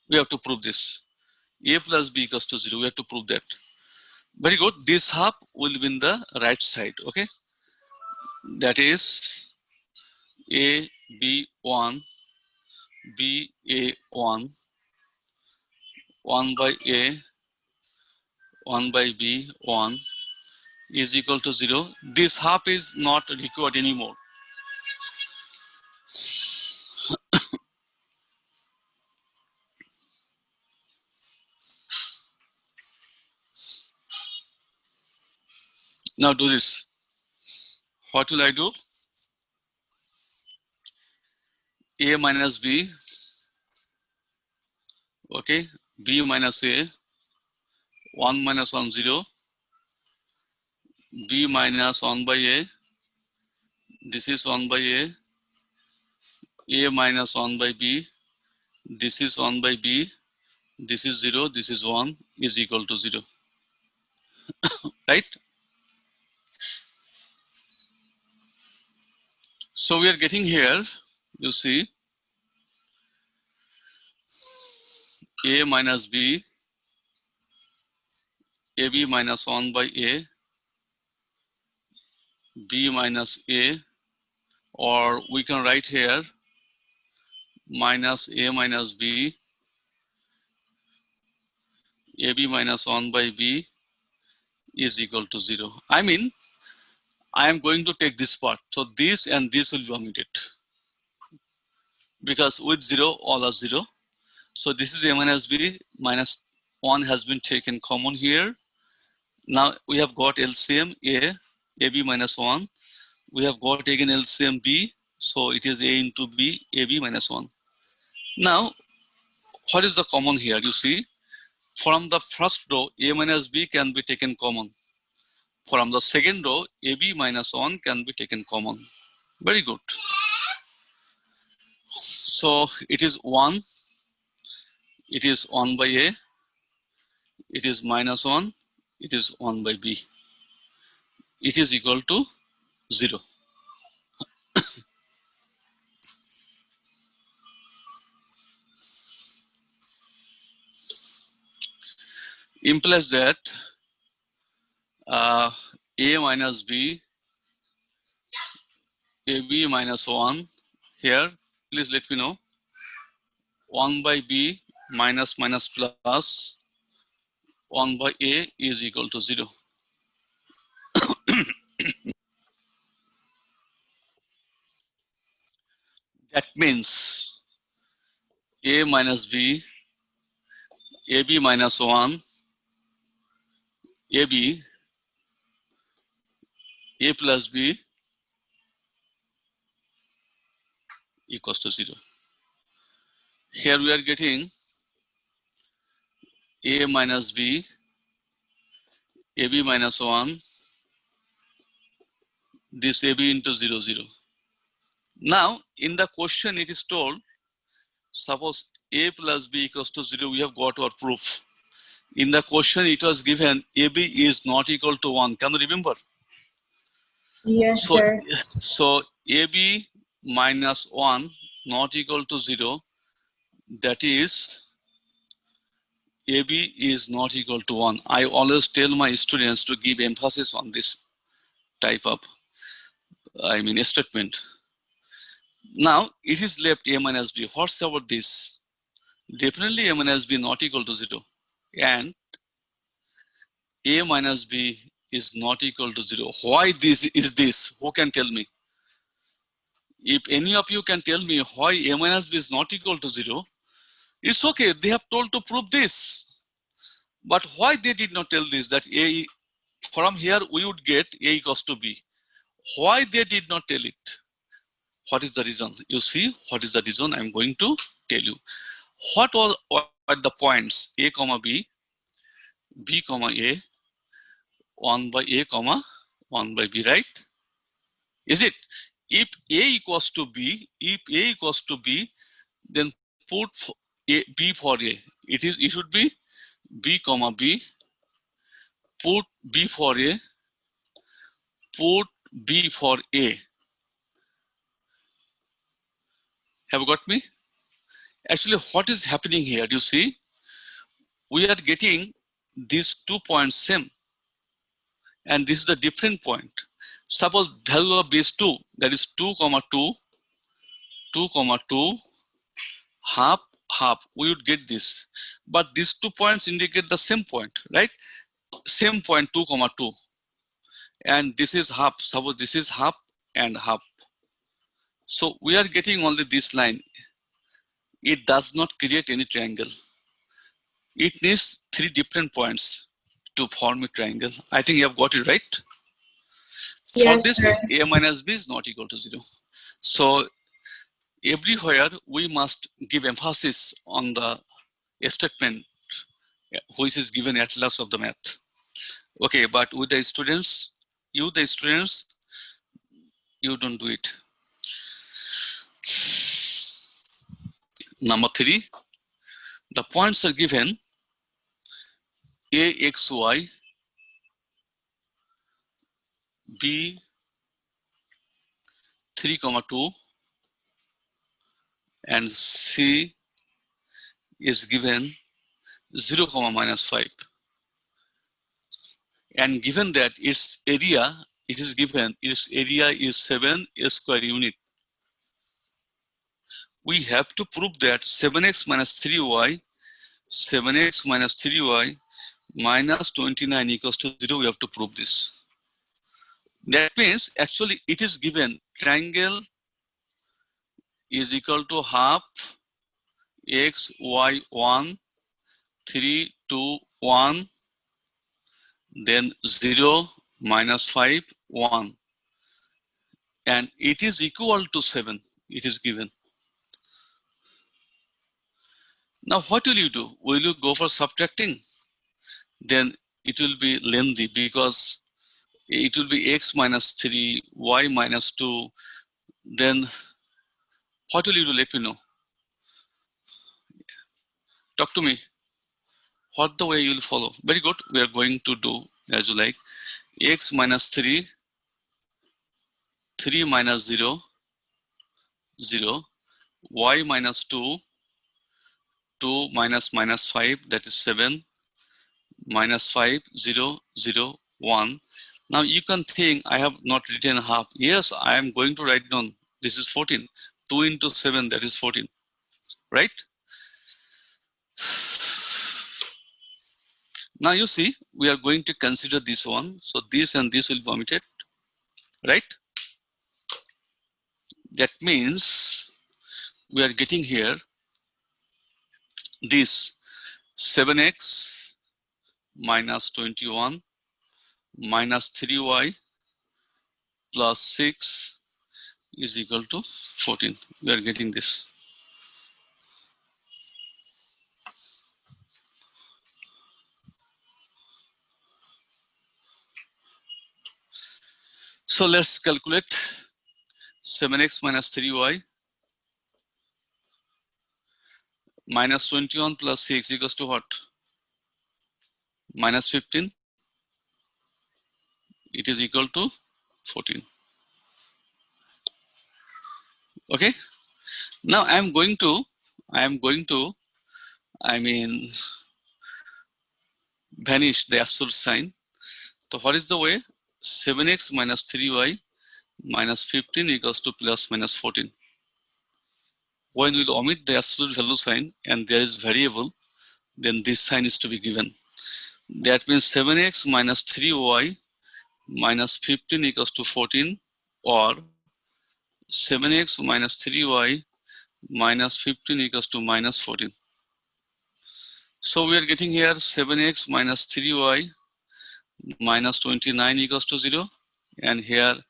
we have to prove this. A plus B equals to 0, we have to prove that. Very good, this half will be in the right side, okay? That is A, B1, BA1, 1 by A, 1 by B, 1 is equal to 0. This half is not required anymore. Now do this. What will I do? A minus B, okay, B minus A, 1 minus 1, 0, B minus 1 by A, this is 1 by A minus 1 by B, this is 1 by B, this is 0, this is 1 is equal to 0, right? So we are getting here, you see, A minus B, AB minus 1 by A, B minus A, or we can write here minus A minus B, AB minus 1 by B is equal to 0. I mean, I am going to take this part. So this and this will be omitted because with 0, all are 0. So this is A minus B minus 1 has been taken common here. Now we have got LCM A, AB minus 1. We have got again LCM B. So it is A into B, AB minus 1. Now, what is the common here? You see, from the first row, A minus B can be taken common. From the second row, AB minus 1 can be taken common. Very good. So it is 1. It is 1 by A. It is minus 1. It is 1 by B. It is equal to 0. Implies that A minus B, AB minus 1 here, please let me know, 1 by B minus minus plus 1 by A is equal to 0. That means A minus B, AB minus 1, AB, A plus B equals to 0. Here we are getting A minus B, AB minus 1, this AB into 0, 0. Now, in the question it is told, suppose A plus B equals to 0, we have got our proof. In the question it was given AB is not equal to 1. Can you remember? Yes, sir. So AB minus 1 not equal to 0, that is AB is not equal to 1. I always tell my students to give emphasis on this type of, statement. Now it is left A minus B. What's about this? Definitely A minus B not equal to 0. And A minus B is not equal to 0. Why this is this? Who can tell me? If any of you can tell me why A minus B is not equal to 0, it's okay. They have told to prove this. But why they did not tell this, that A, from here we would get A equals to B. Why they did not tell it? What is the reason? You see, what is the reason? I'm going to tell you. What are the points A comma B comma A, 1 by A comma 1 by B, right? Is it? If A equals to B, then put B for A. It should be B comma B, put B for A, put B for A. Have you got me? Actually, what is happening here? You see, we are getting these 2 points same, and this is the different point. Suppose value of B is 2, that is 2 comma 2, 2 comma 2, half, half. We would get this, but these 2 points indicate the same point, right? Same point, 2 comma 2, and this is half. Suppose this is half and half. So we are getting only this line. It does not create any triangle. It needs 3 different points to form a triangle. I think you have got it right. For Yes, this, sir. A minus B is not equal to 0. So everywhere we must give emphasis on the statement which is given at last of the math. Okay, but with the students, you don't do it. Number 3, the points are given A, X, Y, B 3, 2, and C is given 0, -5. And given that its area, its area is 7 square unit. We have to prove that 7x minus 3y, 7x minus 3y minus 29 equals to 0. We have to prove this. That means actually it is given triangle is equal to half x, y, 1, 3, 2, 1, then 0, -5, 1. And it is equal to 7. It is given. Now what will you do? Will you go for subtracting? Then it will be lengthy because it will be x minus 3, y minus 2. Then what will you do? Let me know. Talk to me. What the way you will follow? Very good. We are going to do as you like. X minus 3, 3 minus 0, 0. Y minus 2, 2 minus -5, that is 7. -5, 0, 0, 1. Now you can think I have not written half. Yes, I am going to write down. This is 14. 2 into 7, that is 14. Right? Now you see, we are going to consider this one. So this and this will be omitted. Right? That means we are getting here this 7x minus 21 minus 3y plus 6 is equal to 14. We are getting this. So let's calculate 7x minus 3y minus 21 plus 6 equals to what? Minus 15. It is equal to 14. Okay. Now I mean, vanish the absolute sign. So what is the way? 7x minus 3y minus 15 equals to plus minus 14. When we omit the absolute value sign and there is variable, then this sign is to be given. That means 7x minus 3y minus 15 equals to 14, or 7x minus 3y minus 15 equals to minus 14. So we are getting here 7x minus 3y minus 29 equals to 0, and here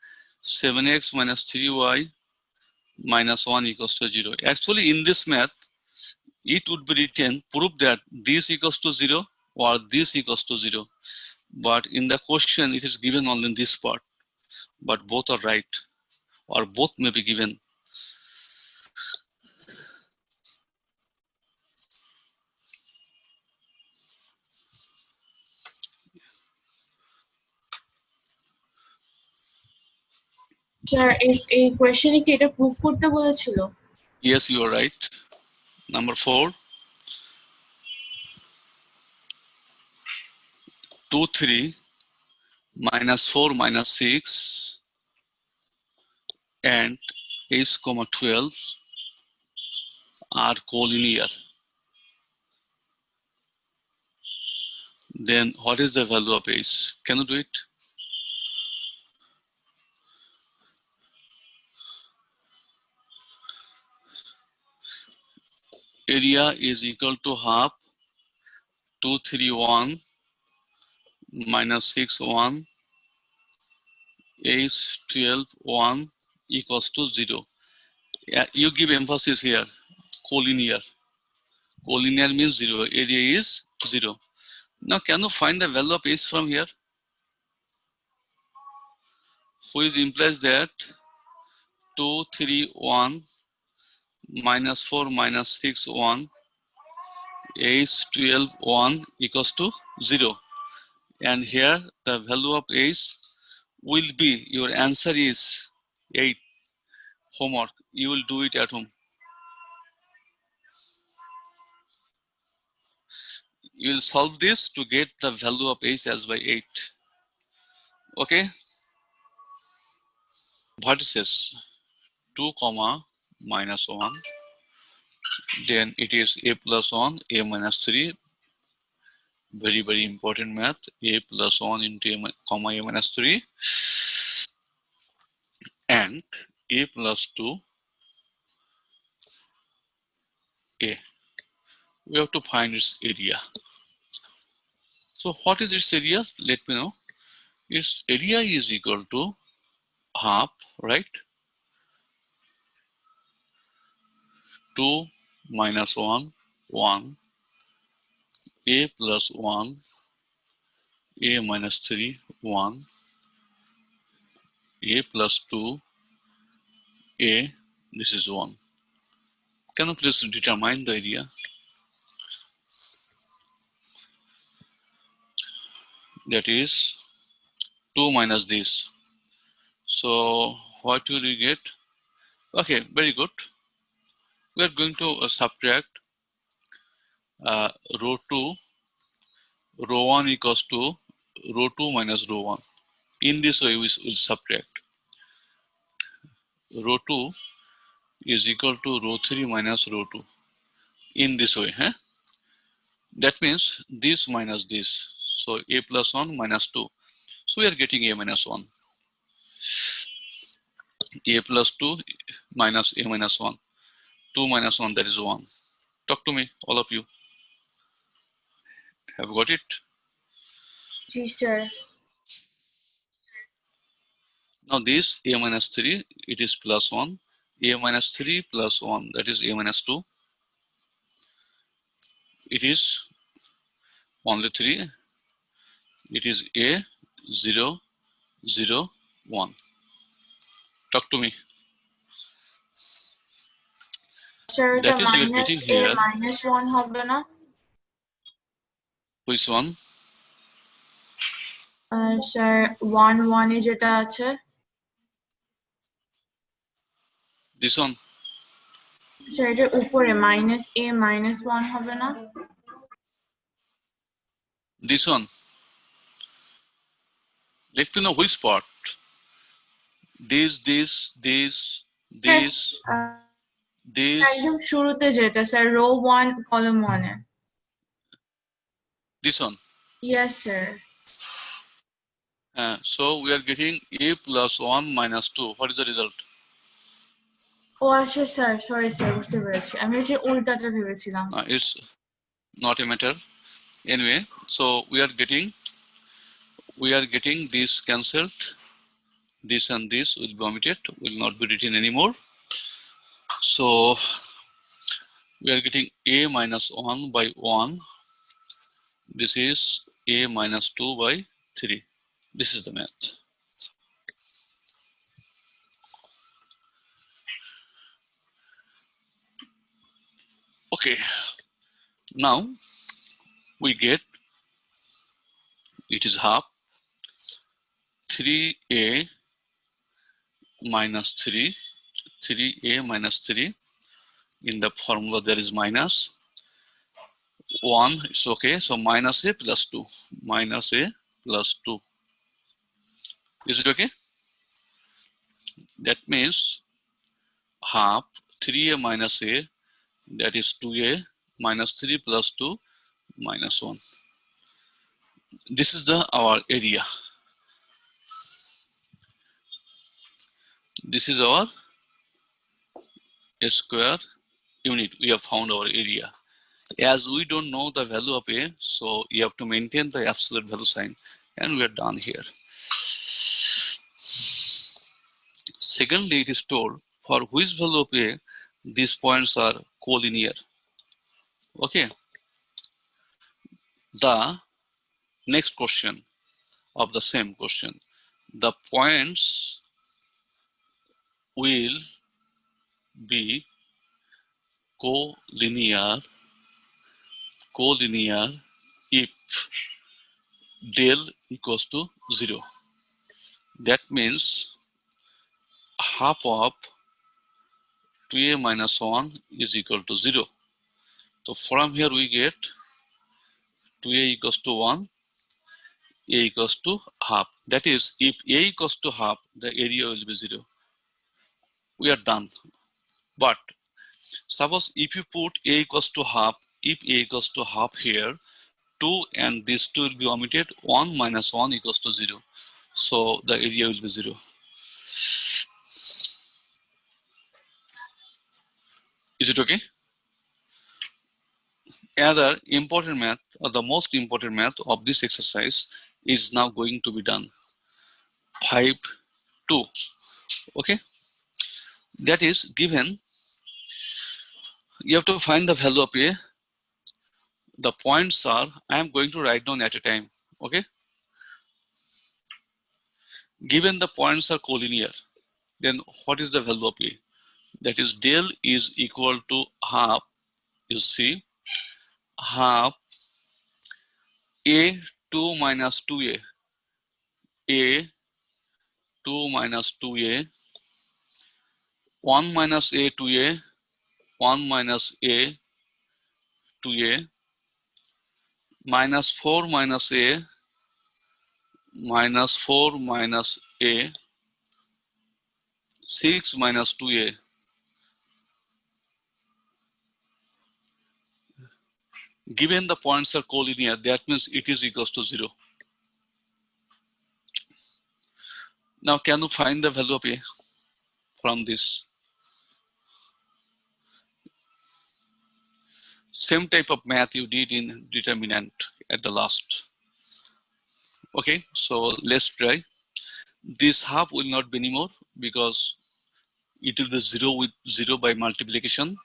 7x minus 3y minus 1 equals to 0. Actually, in this math, it would be written, prove that this equals to 0 or this equals to 0. But in the question, it is given only in this part. But both are right, or both may be given. Sir এই কোয়েশ্চেনে কি এটা proof করতে বলেছিল? Yes, you are right. Number 4. 2, 3 minus 4 minus 6 and h comma 12 are collinear. Then what is the value of h? Can you do it? Area is equal to half 231 minus 61 h 12 1 equals to 0. Yeah, you give emphasis here. Collinear. Collinear means 0. Area is 0. Now can you find the value of h from here? Which implies that 231 minus 4 minus 6 1 h 12 1 equals to 0. And here the value of h will be, your answer is 8. Homework, you will do it at home. You will solve this to get the value of h as by 8. Okay. Vertices 2 comma minus 1, then it is a plus 1 a minus 3. Very important math. A plus 1 into a comma a minus 3 and a plus 2 a. We have to find its area. So what is its area? Let me know. Its area is equal to half, right? 2 minus 1 1 a plus 1 a minus 3 1 a plus 2 a, this is 1. Can you please determine the area? That is 2 minus this. So what will you get? Okay, very good. We are going to subtract row 2, row 1 equals to row 2 minus row 1. In this way, we will subtract. Row 2 is equal to row 3 minus row 2. In this way, huh? That means this minus this. So a plus 1 minus 2. So we are getting a minus 1. A plus 2 minus a minus 1. 2 minus 1, that is 1. Talk to me, all of you. Have got it? G sir. Now this a minus 3, it is plus 1. A minus 3 plus 1, that is a minus 2. It is only 3. It is a 0 0 1. Talk to me. Sir এটা That is you are minus getting a here. Minus 1 হবে না? Which one? Sir 1 1 এ যেটা আছে। This one. Sir এটা উপরে minus a minus 1 হবে না? This one. Let me know which part. This, this. একদম শুরুতে যেটা স্যার রো 1 কলাম 1 এ। This one. Yes sir. So we are getting a plus 1 minus 2. What is the result? ও আচ্ছা sir, sorry sir, বুঝতে পেরেছি। আমি যে উল্টাটা ভেবেছিলাম। It's not a matter. Anyway, so we are getting this cancelled. This and this will be omitted, will not be written anymore. So we are getting a minus 1 by 1. This is a minus 2 by 3. This is the math. Okay, now we get it is half 3a minus 3, 3a minus 3. In the formula there is minus 1, it's okay. So minus a plus 2, minus a plus 2. Is it okay? That means half 3a minus a, that is 2a minus 3 plus 2 minus 1. This is our area. This is our square unit. We have found our area. As we don't know the value of a, so you have to maintain the absolute value sign, and we are done here. Secondly, it is told for which value of a these points are collinear. Okay. The next question of the same question, the points will be collinear if del equals to 0. That means half of 2a minus 1 is equal to 0. So from here we get 2a equals to 1, a equals to half. That is, if a equals to half, the area will be 0. We are done. But suppose if you put a equals to half, if a equals to half here, 2 and this 2 will be omitted, 1 minus 1 equals to 0. So the area will be 0. Is it okay? Another important math, or the most important math of this exercise is now going to be done. 5(2). Okay? That is given, you have to find the value of a. The points are, I am going to write down at a time. Okay? Given the points are collinear, then what is the value of a? That is, del is equal to half, you see, half a2 minus 2a, a2 minus 2a, 1 minus a 2a, 1 minus a 2a, minus 4 minus a, minus 4 minus a, 6 minus 2a. Given the points are collinear, that means it is equals to 0. Now, can you find the value of a from this? Same type of math you did in determinant at the last. Okay, so let's try. This half will not be anymore because it will be 0 with 0 by multiplication.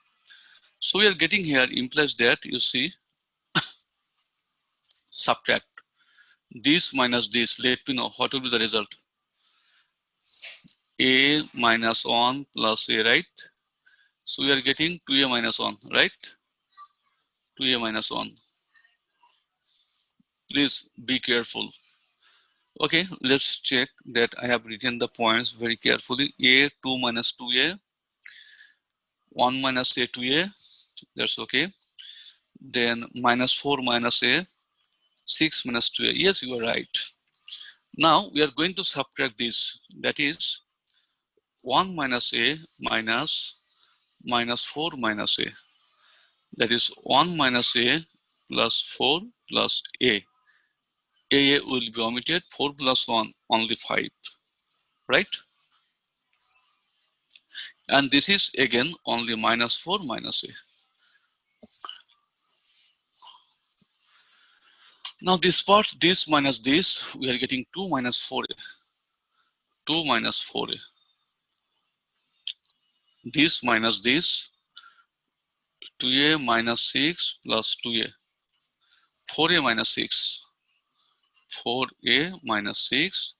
So we are getting here implies that, you see, subtract this minus this. Let me know what will be the result. A minus 1 plus a, right? So we are getting 2a minus 1, right? 2a minus 1. Please be careful. Okay, let's check that I have written the points very carefully. A2 minus 2a, 1 minus a 2a, that's okay. Then minus 4 minus a, 6 minus 2a. Yes, you are right. Now we are going to subtract this. That is 1 minus a minus minus 4 minus a. That is 1 minus a plus 4 plus a. A will be omitted. 4 plus 1, only 5. Right? And this is again only minus 4 minus a. Now this part, this minus this, we are getting 2 minus 4a. 2 minus 4a. this minus this, 2a minus 6 plus 2a, 4a minus 6, 4a minus 6,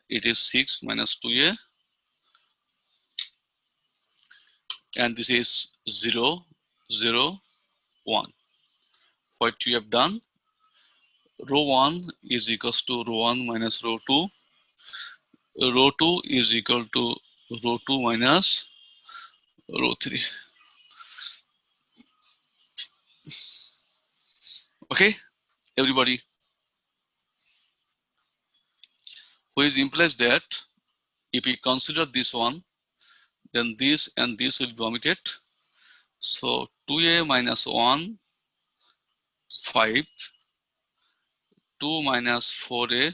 it is 6 minus 2a, and this is 0, 0, 1. What you have done, row 1 is equals to row 1 minus row 2, row 2 is equal to row 2 minus row 3. Okay, everybody, which implies that if we consider this one, then this and this will be omitted. So 2a minus 1, 5, 2 minus 4a,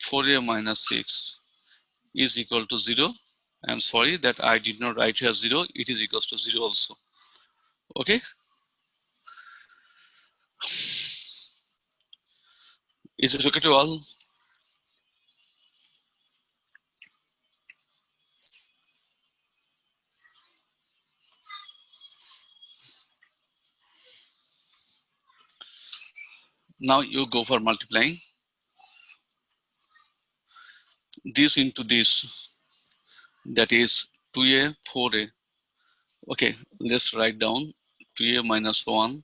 4a minus 6 is equal to 0. I'm sorry that I did not write here 0, it is equals to 0 also. Okay, is it okay to all? Now you go for multiplying this into this, that is 2a, 4a. Okay, let's write down 2a minus 1,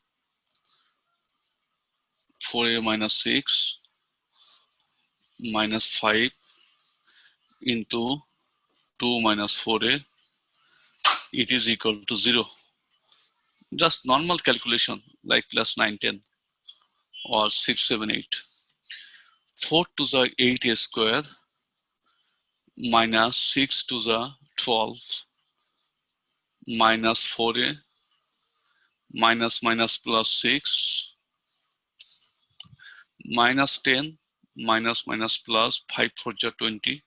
4a minus 6, minus 5 into 2 minus 4a, it is equal to 0. Just normal calculation like class 9, 10 or 6, 7, 8. 4 to the 8a square minus 6 to the 12 minus 4a minus minus plus 6 minus 10 minus minus plus 5 for the 20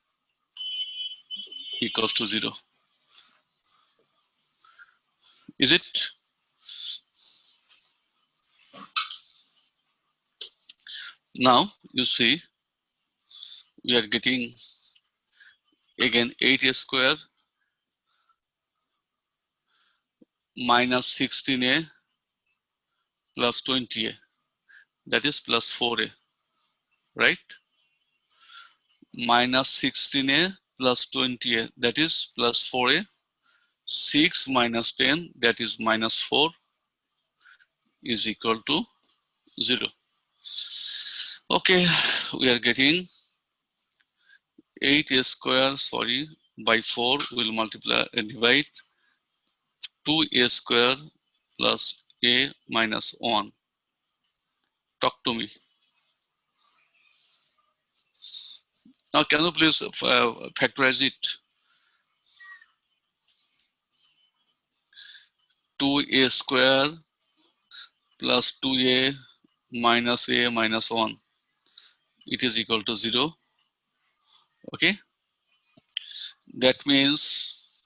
equals to 0. Is it? Now you see we are getting again 8a square minus 16a plus 20a, that is plus 4a, right? Minus 16a plus 20a, that is plus 4a. 6 minus 10, that is minus 4, is equal to 0. Okay, we are getting 8a square, sorry, by 4 will multiply and divide 2a square plus a minus 1. Talk to me. Now, can you please factorize it? 2a square plus 2a minus a minus 1. It is equal to 0. Okay. That means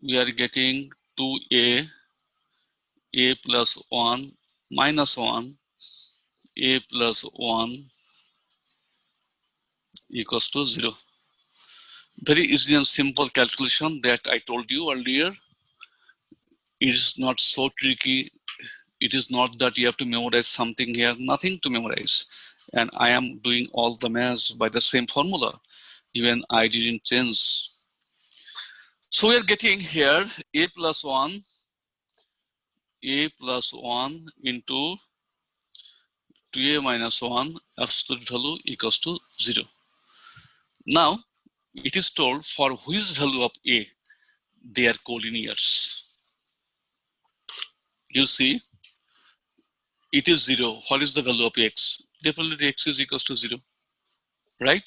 we are getting 2a, a plus 1 minus 1, a plus 1 equals to 0. Very easy and simple calculation that I told you earlier. It is not so tricky. It is not that you have to memorize something here, nothing to memorize. And I am doing all the maths by the same formula. Even I didn't change. So we are getting here a plus 1 into 2a minus 1 absolute value equals to 0. Now, it is told for which value of a they are collinears. You see, it is 0. What is the value of x? Definitely x is equals to 0, right?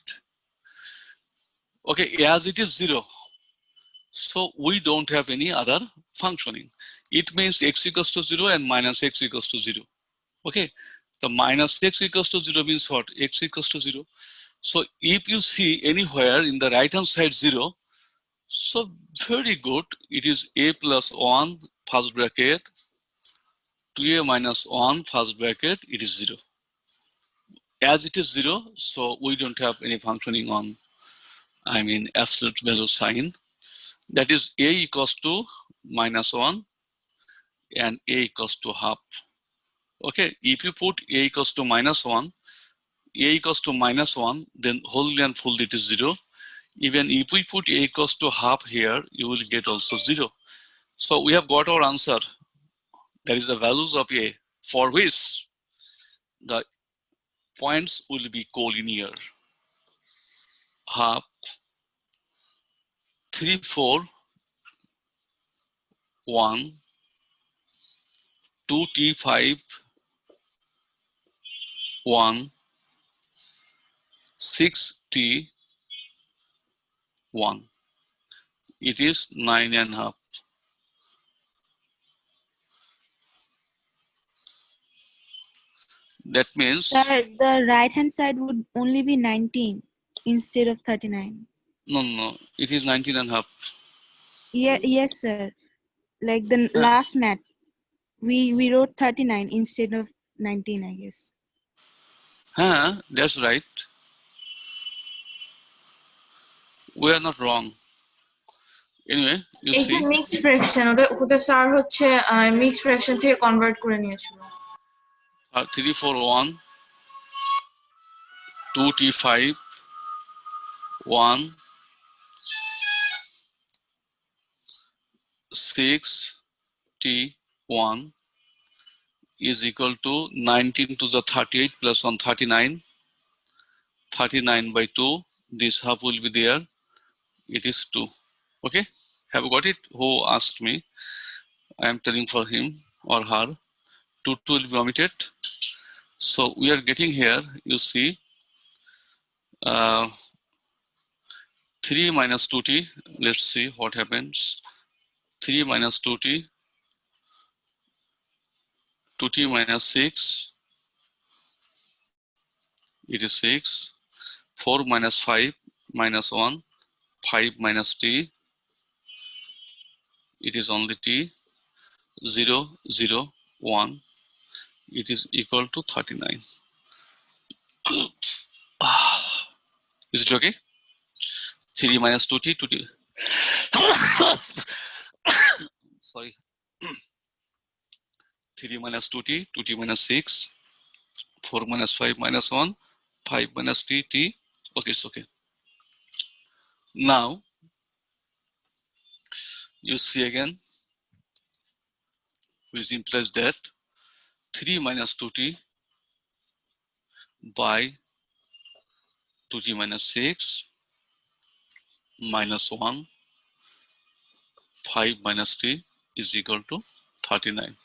Okay, as it is 0, so we don't have any other functioning. It means x equals to 0 and minus x equals to 0. Okay, the minus x equals to 0 means what? X equals to 0. So if you see anywhere in the right hand side 0, so very good, it is a plus 1 first bracket, 2a minus 1 first bracket, it is 0. As it is 0, so we don't have any functioning on I mean absolute value sign. That is a equals to -1 and a equals to half. Okay, if you put a equals to -1, a equals to -1, then wholly and full it is 0. Even if we put a equals to half here, you will get also 0. So we have got our answer. That is the values of a, for which the points will be collinear. Half, 3, 4, 1, 2t, 5, 1, 6t, 1. It is 9.5. That means, Sir, the right hand side would only be 19 instead of 39. no, it is 19.5. Yeah, yes, sir. Like the last math, we wrote 39 instead of 19, I guess. That's right. We are not wrong. Anyway, you এটা see, mixed fraction, ওটা sir হচ্ছে mixed fraction থেকে convert করে নিয়েছিল। 3, 4, 1, 2t5, 1, 6t1 is equal to 19 to the 38 plus 1, 39. 39 by 2. This half will be there. It is 2. Okay, have you got it? Who asked me? I am telling for him or her. 2 will be omitted. So we are getting here, you see, 3 minus 2t. Let's see what happens. 3 minus 2t, 2t minus 6, it is 6. 4 minus 5 minus 1, 5 minus t, it is only t. 0, 0, 1, it is equal to 39. Is it okay? 3 minus 2t, 2t. Sorry. 3 minus 2t, 2t minus 6, 4 minus 5 minus 1, 5 minus t, t. Okay, it's okay. Now, you see again, which implies that 3 minus 2t by 2t minus 6 minus 1, 5 minus t is equal to 39.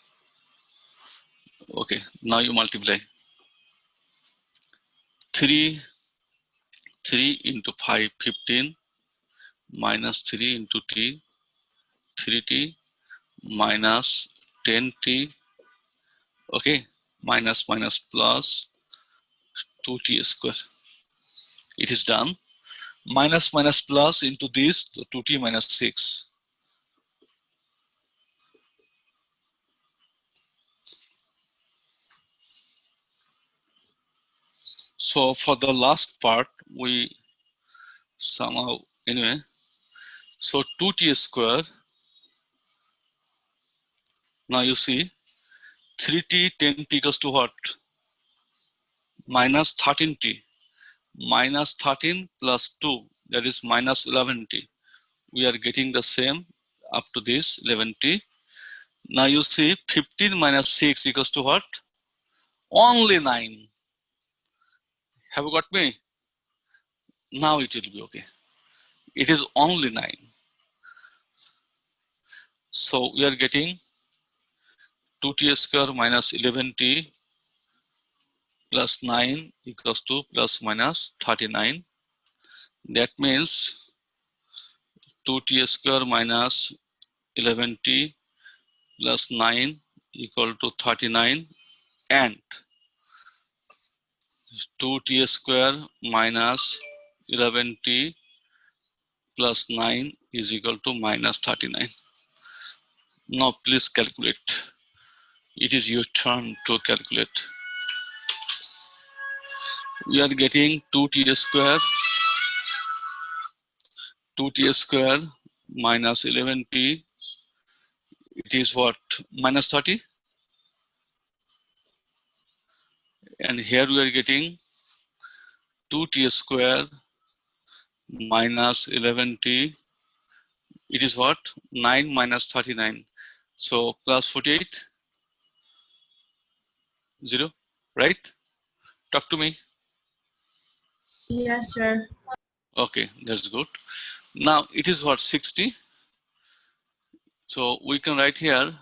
Okay, now you multiply. 3 into 5, 15, minus 3 into t, 3t, minus 10t, okay, minus plus 2t square. It is done. Minus plus into this, 2t minus 6. So for the last part, we somehow, anyway, so 2t square. Now you see 3t, 10t equals to what? Minus 13t. Minus 13 plus 2, that is minus 11t. We are getting the same up to this 11t. Now you see 15 minus 6 equals to what? Only 9. Have you got me? Now it will be okay. It is only 9. So we are getting 2t square minus 11t plus 9 equals to plus minus 39. That means 2t square minus 11t plus 9 equal to 39, and 2t square minus 11t plus 9 is equal to minus 39. Now please calculate. It is your turn to calculate. We are getting 2t square 2t square minus 11t, it is what? Minus 30. And here we are getting 2t square minus 11t. It is what? 9 minus 39. So plus 48, 0, right? Talk to me. Yes, sir. Okay, that's good. Now it is what? 60. So we can write here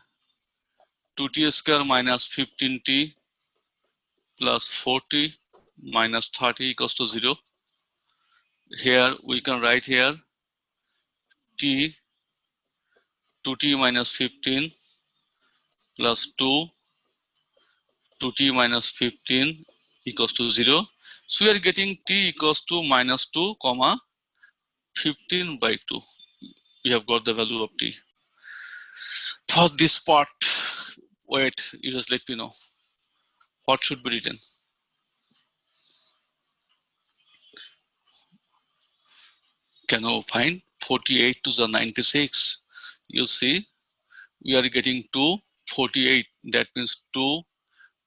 2t square minus 15t plus 40 minus 30 equals to 0. Here we can write here t 2t minus 15 plus 2t minus 15 equals to 0. So we are getting t equals to minus 2 comma 15 by 2. We have got the value of t. For this part, wait, you just let me know what should be written. Can you find 48 to the 96? You see, we are getting 2, 48. That means 2,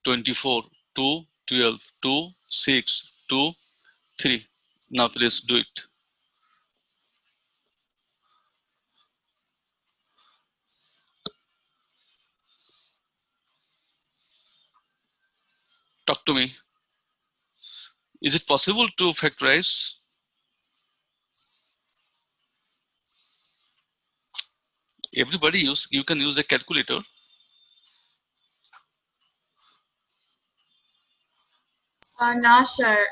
24, 2, 12, 2, 6, 2, 3. Now let's do it. Talk to me. Is it possible to factorize? Everybody you can use a calculator. No, sir.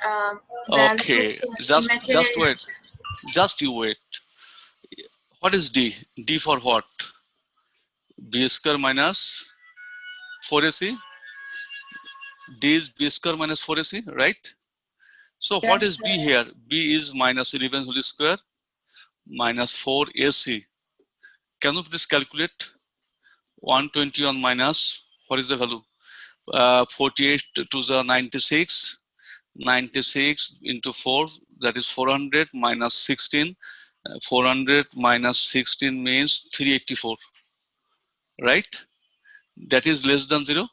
Okay, just Imaginary wait. Just you wait. What is D? D for what? B square minus 4ac. D is B square minus 4ac, right? So what Yes, is sir. B here? B is minus 11 whole square minus 4ac. Can you please calculate? 121 minus, what is the value? 48 to the 96. 96 into 4, that is 400 minus 16. 400 minus 16 means 384, right? That is less than 0.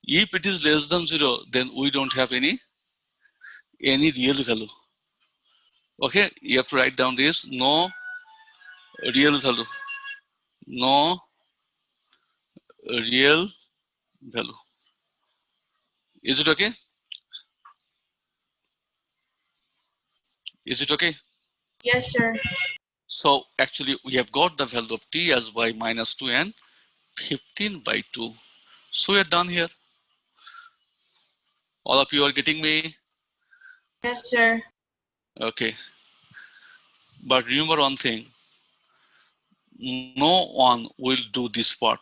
If it is less than 0, then we don't have any real value. Okay, you have to write down this: no real value, no real value. Is it okay? Is it okay? Yes, sir. So actually we have got the value of t as y minus 2 and 15 by 2. So we are done here. All of you are getting me? Yes, sir. Okay. But remember one thing, no one will do this part.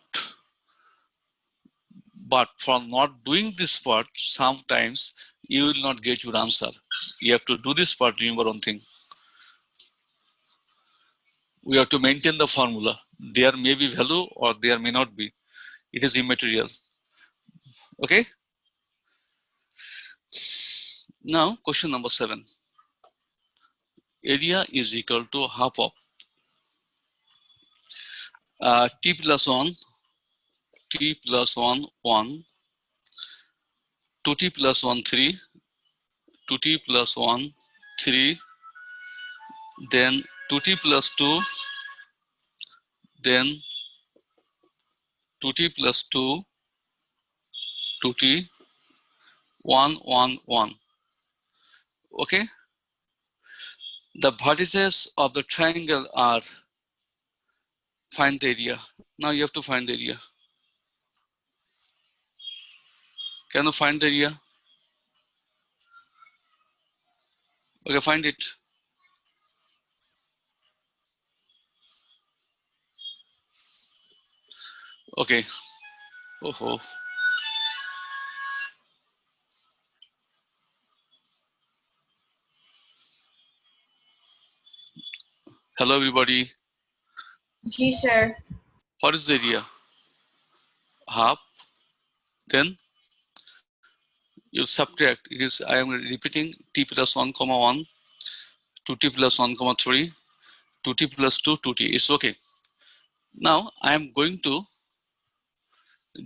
But for not doing this part, sometimes you will not get your answer. You have to do this part. Remember one thing. We have to maintain the formula. There may be value or there may not be. It is immaterial. Okay. Now question number 7. Area is equal to half of t plus 1, t plus 1, 1, 2t plus 1, 3, 2t plus 1, 3, then 2t plus 2, then 2t plus 2, 2t, 1, 1, 1. Okay. The vertices of the triangle are, find the area. Now you have to find the area. Can you find the area? Okay, find it. Okay. Oh. Hello, everybody. Yes, sir. What is the area? Half. Then you subtract. I am repeating, t plus 1, 1, 2t plus 1, 3, 2t plus 2, 2t. It's okay. Now I am going to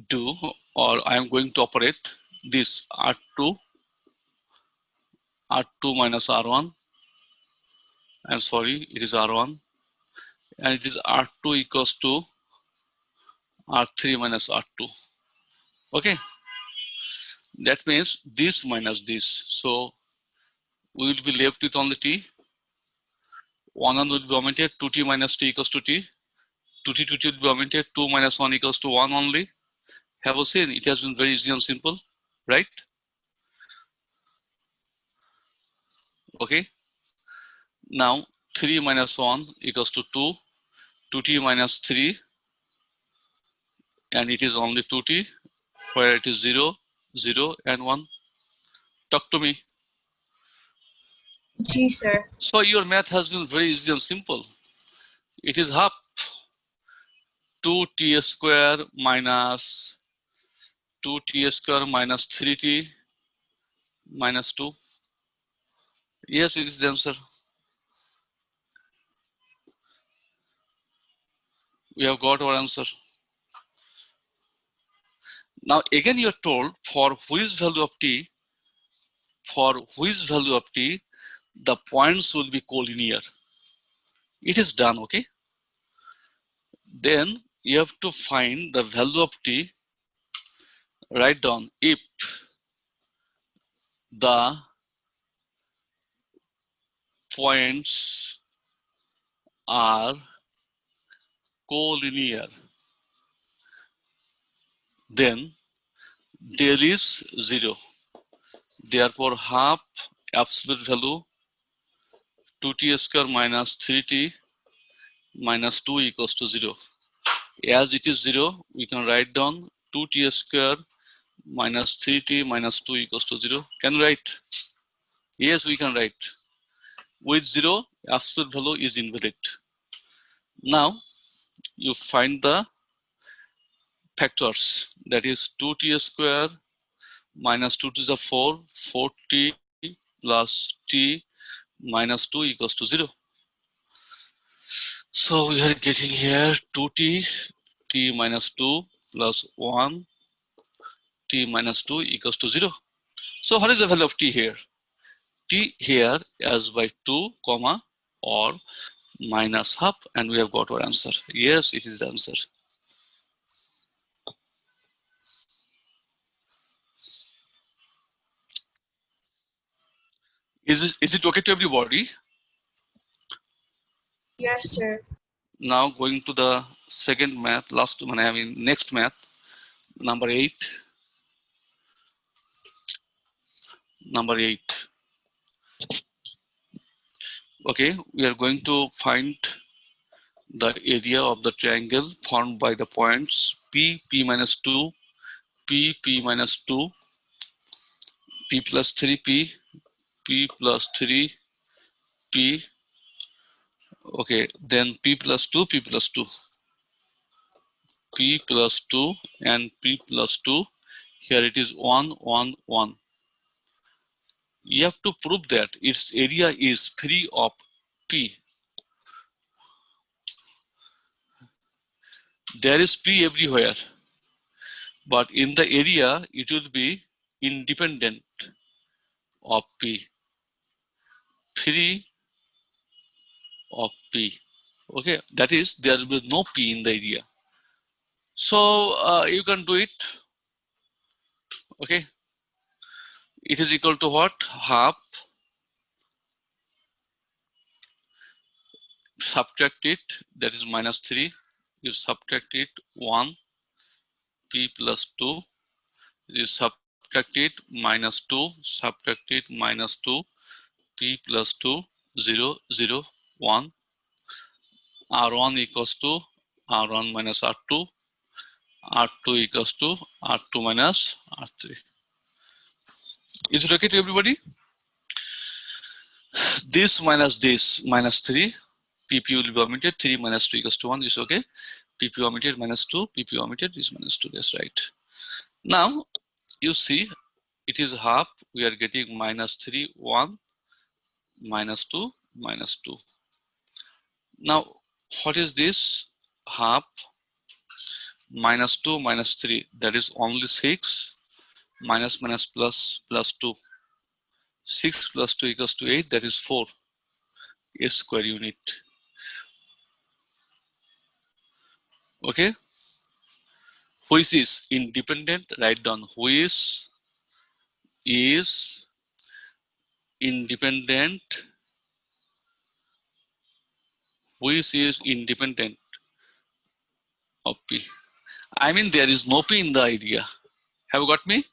do, or I am going to operate this R2 minus R1. I'm sorry, it is R1, and it is R2 equals to R3 minus R2. Okay, that means this minus this. So we will be left with only t. 1 will be omitted, 2t minus t equals to t. 2t, 2t will be omitted, 2 minus 1 equals to 1 only. Have you seen? It has been very easy and simple, right? Okay. Now 3 minus 1 equals to 2. 2t minus 3, and it is only 2t, where it is 0, 0, and 1. Talk to me. G, sir. So your math has been very easy and simple. It is half 2t square minus 2t square minus 3t minus 2. Yes, it is the answer. We have got our answer. Now again you are told for which value of t, the points will be collinear. It is done, okay? Then you have to find the value of t. Write down if the points are collinear, then del is 0. Therefore, half absolute value 2t square minus 3t minus 2 equals to 0. As it is 0, we can write down 2t square minus 3t minus 2 equals to 0. Can we write? Yes, we can write. With 0, absolute value is invalid. Now, you find the factors. That is 2t square minus 2 to the 4, 4t plus t minus 2 equals to 0. So we are getting here 2t, t minus 2 plus 1, t minus 2 equals to 0. So what is the value of t here? T here as by 2 comma or minus half, and we have got our answer. Yes, it is the answer. Is it okay to everybody? Yes, sir. Now going to the second math, last one, I mean next math, number 8. Number 8. Okay, we are going to find the area of the triangle formed by the points P, P minus 2, P, P minus 2, P plus 3P, P plus 3, P, okay, then P plus 2, P plus 2, P plus 2, and P plus 2. Here it is 1, 1, 1. You have to prove that its area is free of P. There is P everywhere, but in the area it will be independent of P, free of P. Okay, that is there will be no P in the area. So you can do it. Okay, it is equal to what? Half, subtract it, that is minus 3. You subtract it 1, P plus 2. You subtract it minus 2, subtract it minus 2, P plus 2, 0, 0, 1. R1 equals to R1 minus R2. R2 equals to R2 minus R3. Is it okay to everybody? This minus 3, PP will be omitted. 3 minus 2 equals to 1 is okay. PP omitted minus 2, PP omitted is minus 2. That's right. Now you see it is half. We are getting minus 3, 1, minus 2, minus 2. Now, what is this? Half minus 2 minus 3, that is only 6, minus minus plus plus 2. 6 plus 2 equals to 8, that is 4 a square unit. Okay, which is independent? Write down which is independent, which is independent of P. I mean, there is no P in the idea. Have you got me?